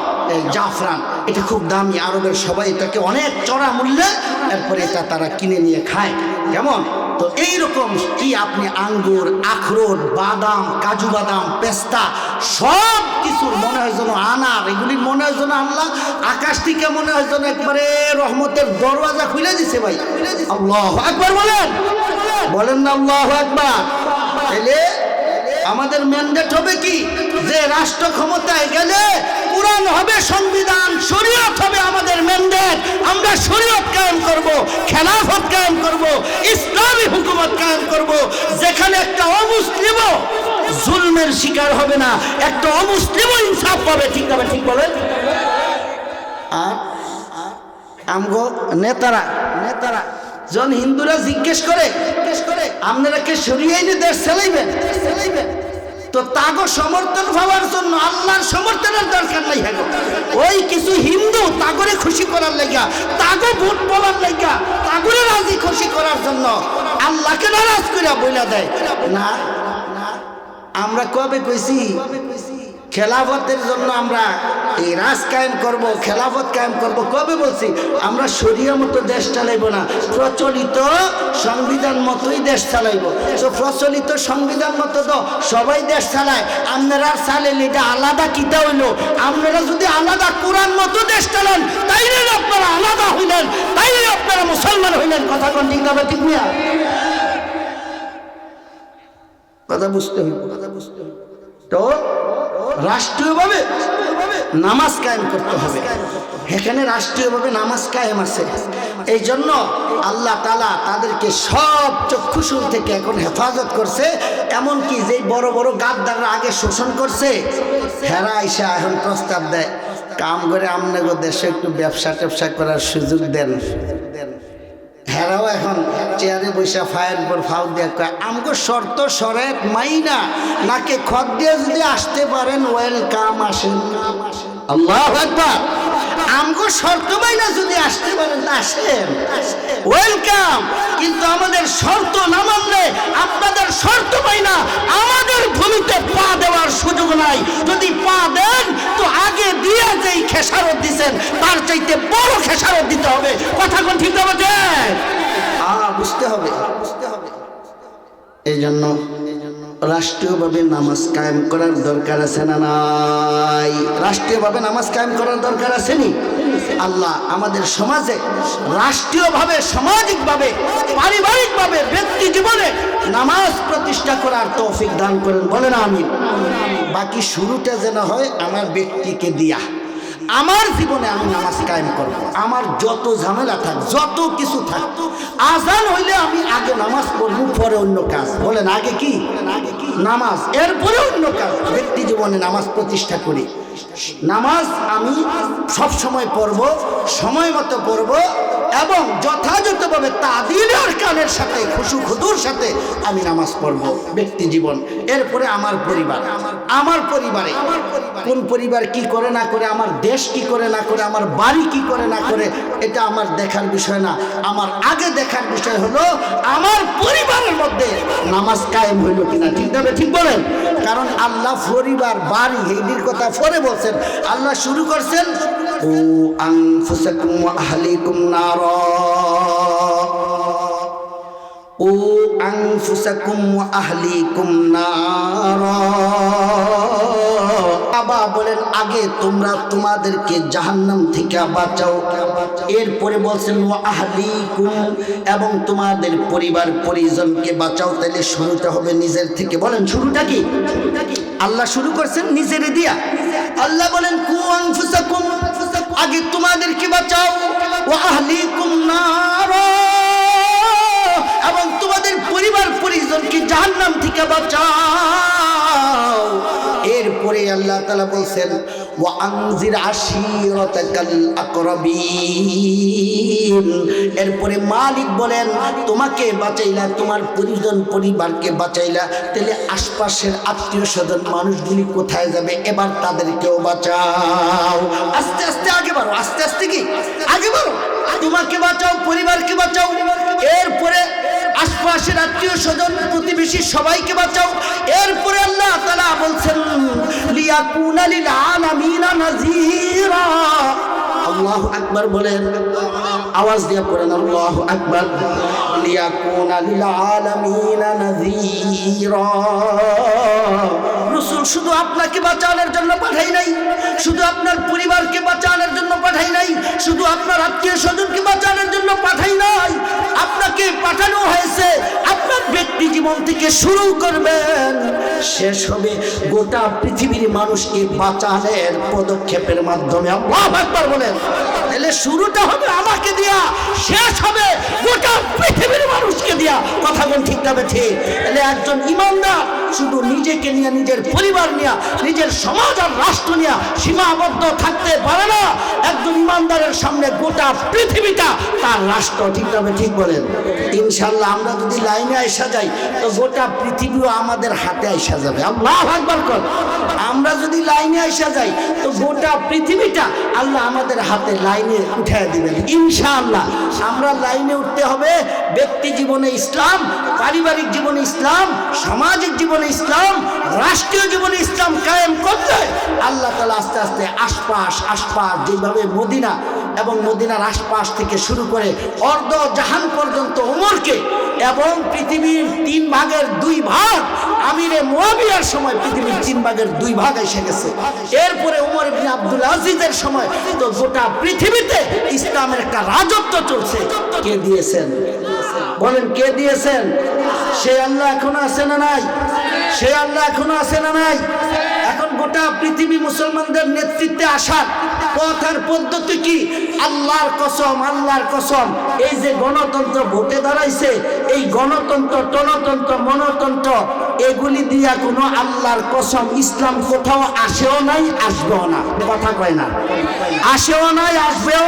জাফরান, এটা খুব দামি। আরবের সবাই এটাকে অনেক চড়া মূল্যে এরপরে এটা তারা কিনে নিয়ে খায়। কেমন? তো এইরকম কি আপনি আঙ্গুর, আখরোট, বাদাম, কাজু বাদাম, পেস্তা সব কিছুর মনে হয় যেন আনার, এগুলি মনে হয় যেন আল্লাহ আকাশ থেকে মনে হয় যেন একবারে রহমতের দরওয়াজা খুলে দিছে। ভাই আল্লাহু আকবার বলেন, বলেন না আল্লাহু আকবার। তাইলে আমাদের ম্যান্ডেট হবে কি, যে রাষ্ট্র ক্ষমতায় গেলে কোরআন হবে সংবিধান, শরীয়ত হবে আমাদের ম্যান্ডেট। আমরা শরীয়ত কায়েম করব, খেলাফত কায়েম করব, ইসলামী হুকুমত কায়েম করব, যেখানে একটা অমুসলিমও জুলমের শিকার হবে না, একটা অমুসলিমও ইনসাফ পাবে। ঠিক না ঠিক বলেন? আর আমগো নেতারা যখন হিন্দুরা জিজ্ঞেস করে আপনারা কে সরিয়ে এনে দেশ চালাইবেন, তো তাগো সমর্থন পাওয়ার জন্য আল্লাহর সমর্থনের দরকার নাই। হ্যাঁ, ওই কিছু হিন্দু তাগরে খুশি করার লাগা, তাগো ভোট পাওয়ার লাগা, তাগরে রাজি খুশি করার জন্য আল্লাহকে নারাজ করে বইলা দেয় না। আমরা কবে কইছি খেলাফতের জন্য আমরা এই রাজ কায়েম করব, খেলাফত কায়েম করব? কবে বলছি? আমরা শরিয়া মতো দেশ চালাইব না, প্রচলিত সংবিধান মতোই দেশ চালাইব। তো প্রচলিত সংবিধান মতো তো সবাই দেশ চালায়, আপনারা চালাইলে এটা আলাদা কিতা হইল? আপনারা যদি আলাদা কোরআন মতো দেশ চালান তাইলে আপনারা আলাদা হইলেন, তাইলে আপনারা মুসলমান হইলেন। কথা কোন ঠিক না ঠিক না? কথা বুঝতে হবে। তো রাষ্ট্রীয়ভাবে নামাজ কায়েম করতে হবে, এখানে রাষ্ট্রীয়ভাবে নামাজ কায়েম আছে। এই জন্য আল্লাহ তাআলা তাদেরকে সব চক্ষুশুল থেকে এখন হেফাজত করছে। এমনকি যে বড় বড় গাদ্দাররা আগে শোষণ করছে, হেরা আইসা এখন প্রস্তাব দেয়, কাম করে আপনাদের দেশে একটু ব্যবসা ট্যাবসা করার সুযোগ দেন। হেরাও এখন চেয়ারে বৈশা ফায়ের পর ফাউ দিয়ে কয়, আমগো শর্ত শরত মাইনা নাকে খত দিয়ে যদি আসতে পারেন ওয়েলকাম, আসেন। আল্লাহু আকবার। আমগো শর্ত মাইনা যদি আসতে পারেন আসেন, ওয়েলকাম। কিন্তু আমাদের শর্ত না মানলে আপনাদের শর্ত মাইনা আমাদের ভূমিতে পা দেওয়ার সুযোগ নাই। যদি পা দেন তো আগে দিয়ে যেই খেসারত দিছেন তার চাইতে বড় খেসারত দিতে হবে। কথা কোন ঠিক হবে? বুঝতে হবে। এই জন্য রাষ্ট্রীয়ভাবে নামাজ কায়েম করার দরকার আছে না নাই? রাষ্ট্রীয়ভাবে নামাজ কায়েম করার দরকার আছে নি? আল্লাহ আমাদের সমাজে রাষ্ট্রীয়ভাবে, সামাজিকভাবে, পারিবারিকভাবে, ব্যক্তি জীবনে নামাজ প্রতিষ্ঠা করার তৌফিক দান করেন, বলেন আমিন। বাকি শুরুটা যেন হয় আমার ব্যক্তিকে দিয়া। আমার জীবনে আমি নামাজ কায়েম করব, আমার যত ঝামেলা থাক, যত কিছু থাক, আজান হইলে আমি আগে নামাজ পড়বো, পরে অন্য কাজ। বলেন আগে কি? নামাজ, এরপরে অন্য কাজ। ব্যক্তি জীবনে নামাজ প্রতিষ্ঠা করি। নামাজ আমি সব সময় পড়ব, সময় মতো পড়ব এবং যথাযথভাবে তাদিল আরকানের সাথে, খুশু খুদুর সাথে আমি নামাজ পড়ব। ব্যক্তি জীবন, এরপরে আমার পরিবার। আমার পরিবারে কোন পরিবার কি করে না করে, আমার দেশ কি করে না করে, আমার বাড়ি কি করে না করে, এটা আমার দেখার বিষয় না। আমার আগে দেখার বিষয় হলো আমার পরিবারের মধ্যে নামাজ কায়েম হইল কিনা। ঠিক তবে ঠিক বলেন? কারণ আল্লাহ পরিবার, বাড়ি এইটির কথা পরে বলছেন। আল্লাহ শুরু করছেন ও আনফুসাকুম ওয়া আহলিকুম নারা, ও আনফুসাকুম ওয়া আহলিকুম নারা। বাবা বলেন আগে তোমরা তোমাদেরকে জাহান্নাম থেকে বাঁচাও, এরপরে বলছেন ওয়া আহলিকুম, এবং তোমাদের পরিবার পরিজনকে বাঁচাও। তাহলে শুরুটা হবে নিজের থেকে। বলেন শুরুটা কি? আল্লাহ শুরু করছেন নিজের দিয়া। আল্লাহ বলেন কু আনফুসাকুম, আগে তোমাদেরকে বাঁচাও, ওয়া আহলিকুম নারা, এবং তোমাদের পরিবার পরিজনকে জাহান্নাম থেকে বাঁচাও। এরপরে আল্লাহ তাআলা বলছেন ওয়া আনজির আশিরাতাকাল আকরাবিন। এরপরে মালিক বলেন তোমাকে বাঁচাইলা, তোমার পরিজন পরিবারকে বাঁচাইলা, তাহলে আশপাশের আত্মীয় স্বজন মানুষগুলি কোথায় যাবে? এবার তাদেরকেও বাঁচাও। আস্তে আস্তে আগে বাড়ো, আস্তে আস্তে কি আগে বাড়ো। তোমাকে বাঁচাও, পরিবারকে বাঁচাও, এরপরে আশপাশের আত্মীয় স্বজন প্রতিবেশী সবাইকে বাঁচাও। এরপরে আল্লাহ তাআলা বলছেন লিয়াকুনা লিল আলামিনা নাযীরা। আল্লাহু আকবার বলেন, আওয়াজ দিয়ে পড়েন আল্লাহু আকবার। লিয়াকুনা লিল আলামিনা নাযীরা। রাসূল শুধু আপনাকে বাঁচানোর জন্য পাঠাই নাই, শুধু আপনার পরিবারকে বাঁচানোর জন্য পাঠাই নাই, শুধু আপনার আত্মীয় স্বজনকে বাঁচানোর জন্য পাঠাই নাই, আপনাকে পাঠানো হয়েছে আপনার ব্যক্তি জীবন থেকে শুরু করবেন, শেষ হবে গোটা পৃথিবীর মানুষকে বাঁচানোর পদক্ষেপের মাধ্যমে। আল্লাহু আকবার বলেন। তাহলে শুরুটা হবে আমাকে দিয়া, শেষ হবে গোটা পৃথিবীর মানুষকে দিয়া। কথা বল ঠিক তবে ঠিক? তাহলে একজন ইমানদার শুধু নিজেকে নিয়ে, নিজের পরিবার নিয়ে, নিজের সমাজ আর রাষ্ট্র নিয়ে সীমাবদ্ধ থাকতে পারে না। একজন ইমানদারের সামনে গোটা পৃথিবীটা তার রাষ্ট্র। ঠিক তবে ঠিক বলেন? ইনশাআল্লাহ আমরা যদি লাইনে আইসা যাই তো গোটা পৃথিবীও আমাদের হাতে আইসা যাবে। আল্লাহু আকবার কর। আমরা যদি লাইনে আইসা যাই তো গোটা পৃথিবীটা আল্লাহ আমাদের হাতে লাইনে উঠায় দিবেন ইনশাআল্লাহ। আমরা লাইনে উঠতে হবে। ব্যক্তি জীবনে ইসলাম, পারিবারিক জীবনে ইসলাম, সামাজিক জীবনে ইসলাম, রাষ্ট্রীয় জীবনে ইসলাম কায়েম করতে আল্লাহ তাআলা আস্তে আস্তে আশপাশ যেভাবে মদিনা এবং মদিনার আশপাশ থেকে শুরু করে অর্ধ জাহান পর্যন্ত ওমরকে, এবং পৃথিবীর 3 ভাগের 2 ভাগ আমিরে মুয়াবিয়ার সময় পৃথিবীর 3 ভাগের 2 ভাগ এসে গেছে। এরপরে ওমর ইবনে আব্দুল আজিজের সময় তো গোটা পৃথিবীতে ইসলামের একটা রাজত্ব চলছে। কে দিয়েছেন? বলেন কে দিয়েছেন? সে আল্লাহ এখনো আছে না নাই? সে আল্লাহ এখনো আছে না নাই? এখন গোটা পৃথিবী মুসলমানদের নেতৃত্বে আসার পথ আর পদ্ধতি কি? আল্লাহর কসম, আল্লাহর কসম, এই যে গণতন্ত্র ভোটে দাঁড়াইছে, এই গণতন্ত্র, টনতন্ত্র, মনতন্ত্র, এগুলি দিয়া কোনো আল্লাহর কসম ইসলাম কোথাও আসেও নাই, আসবেও না। কথা কয় না, আসেও নাই, আসবেও।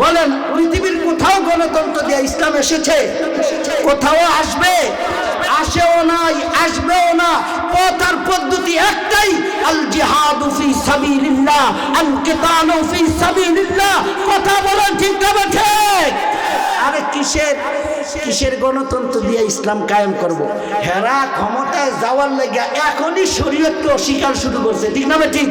বলেন পৃথিবীর কোথাও গণতন্ত্র দিয়ে ইসলাম এসেছে? কোথাও আসবে? আসেও নাই, আসবেও না। পথ আর পদ্ধতি একটাই, আল জিহাদু ফি সাবিলিল্লাহ, আল কিতালু ফি সাবিলিল্লাহ। কথা বলেন ঠিক না ঠিক? আরে কিসের গণতন্ত্র দিয়ে ইসলাম কায়েম করব? হেরা ক্ষমতায় যাওয়ার লাগে এখনই শরীয়তকে অস্বীকার শুরু করছে, ঠিক না ঠিক?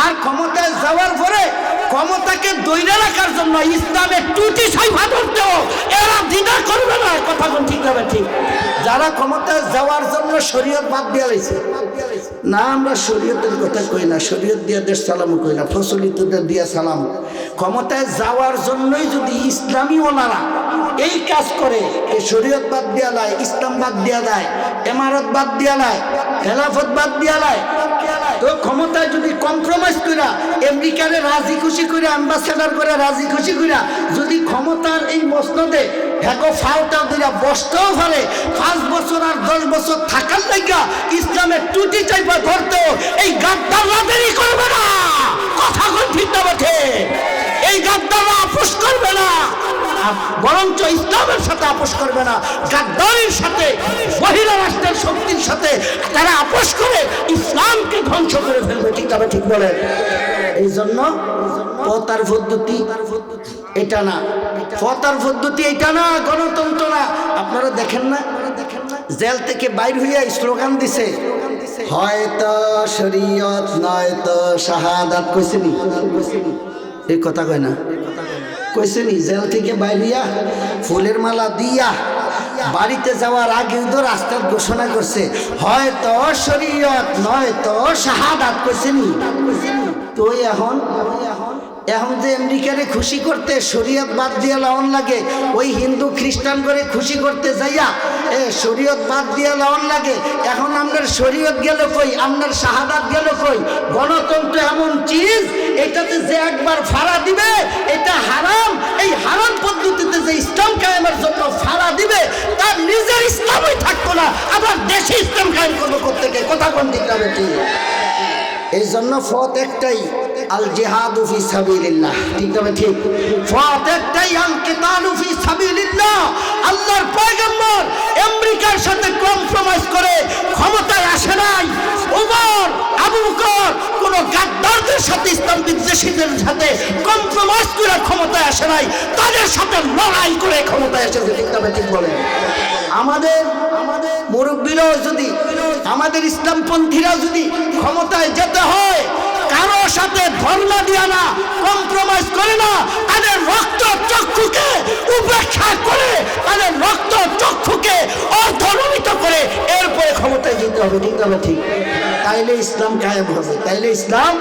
আর ক্ষমতায় যাওয়ার পরে ক্ষমতাকে দৈরা রাখার জন্য ইসলামের টুটি সাইফা ধরতেও এরা দ্বিধা করবে না। কথা কোন ঠিক না ঠিক? যারা ক্ষমতায় যাওয়ার জন্য শরীয়ত বাদ দিয়ে লাইছে না, আমরা শরীয়তের কথা কই না, শরীয়ত দিয়ে দেশ সালামও কই না, প্রচলিতদের দিয়ে সালাম। ক্ষমতায় যাওয়ার জন্যই যদি ইসলামী ওনারা এই কাজ করে, এই শরীয়ত বাদ দিয়া লায়, ইসলাম বাদ দিয়া দেয়, ইমারত বাদ দিয়া লায়, খেলাফত বাদ দিয়া লায়, তো ক্ষমতায় যদি কম্প্রোমাইজ কইরা আমেরিকারে রাজি খুশি করে, অ্যাম্বাসেডার করে রাজি খুশি কইরা যদি ক্ষমতার এই মসনদে হ্যাঁ ফাউটা দিরা বসতেও পারে, 5 বছর আর 10 বছর থাকার লাগা ইসলামের টুটি চাইবা ধরতো এই গাদ্দাররা দেরি করবে না। কথা কোন ঠিক না বটে? এই গাদ্দাররা আপোষ করবে না, বরঞ্চ ইসলামের সাথে আপোষ করবে না, গাদ্দারির সাথে, বহিরা রাষ্ট্রের শক্তির সাথে তারা আপোষ করে ইসলামকে ধ্বংস করে ফেলবে। ঠিক না ঠিক বলেন? এই জন্য পথ আর পদ্ধতি এটা না, পথ আর পদ্ধতি এটা না, গণতন্ত্র না। আপনারা দেখেন না, জেল থেকে বাইর হইয়া স্লোগান দিছে, হয়তো শরীয়ত নয়তো শাহাদাত। কইছেনি? এই কথা কয় না, কইছেনি? জেল থেকে বাইর হইয়া ফুলের মালা দিয়া বাড়িতে যাওয়ার আগে তো রাস্তার ঘোষণা করছে, হয়তো শরীয়ত নয়তো শাহাদাত। কইছেনি? তো এখন যে আমেরিকারে খুশি করতে শরীয়ত বাদ দিয়ে লাউন লাগে, ওই হিন্দু খ্রিস্টান করে খুশি করতে যাইয়া শরীয়ত বাদ দিয়ে লাউন লাগে। এখন আপনার শরীয়ত গেল কই, আপনার শাহাদাত গেল কই? গণতন্ত্র এমন চিজ, এটাতে যে একবার ফাড়া দিবে এটা হারাম। এই হারাম পদ্ধতিতে যে ইসলাম কায়েমের জন্য ফাড়া দিবে তার নিজের ইসলামই থাকতো না, আবার দেশে ইসলাম কায়েম করবো কোত্থেকে? কথা কোন ঠিক না ঠিক? এই জন্য পথ একটাই, আল জিহাদু ফি সাবিলিল্লাহ। ঠিক না ঠিক? পথ একটাই, আল কিতালু ফি সাবিলিল্লাহ। আল্লাহর পয়গম্বর আমেরিকার সাথে কম্প্রোমাইজ করে ক্ষমতায় আসে নাই। ওমর, আবু বকর কোন গাদ্দারদের সাথে, ইসলাম বিদ্বেষীদের সাথে কম্প্রোমাইজ করে ক্ষমতায় আসে নাই, তাদের সাথে লড়াই করে ক্ষমতায় এসেছে। ঠিক না ঠিক বলেন? আমাদের মুরব্বীরাও যদি, আমাদের ইসলামপন্থীরা যদি ক্ষমতায় যেতে হয়, কারো সাথে ধর্ম দিয়া না, কম্প্রোমাইজ করে না, তাদের রক্ত চক্ষুকে উপেক্ষা করে, তাদের রক্ত চক্ষুকে অর্ধনমিত করে এরপরে ক্ষমতায় যেতে হবে। ঠিক না ঠিক? তাইলে ইসলাম কায়েম হবে, তাইলে ইসলাম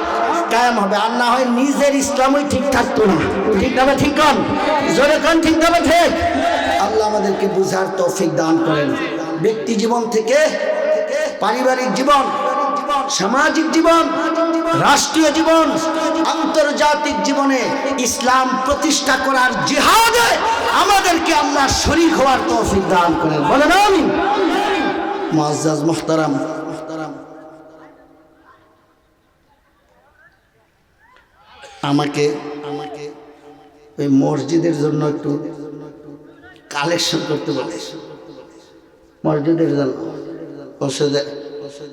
কায়েম হবে। আর না হয় নিজের ইসলামই ঠিক থাকতো না। ঠিক না ঠিক? কন জোরে কন, ঠিক না ঠিক? আল্লাহ আমাদেরকে বুঝার তৌফিক দান করেন। ব্যক্তি জীবন থেকে পারিবারিক জীবন, সামাজিক জীবন, রাষ্ট্রীয় জীবন, আন্তর্জাতিক জীবনে ইসলাম প্রতিষ্ঠা করার জিহাদে আমাদেরকে আল্লাহ শরীক হওয়ার তৌফিক দান করেন। বলেন আমিন। মুআজ্জাজ মুহতারাম, আমাকে ওই মসজিদের জন্য একটু কালেকশন করতে বলে, মসজিদের জন্য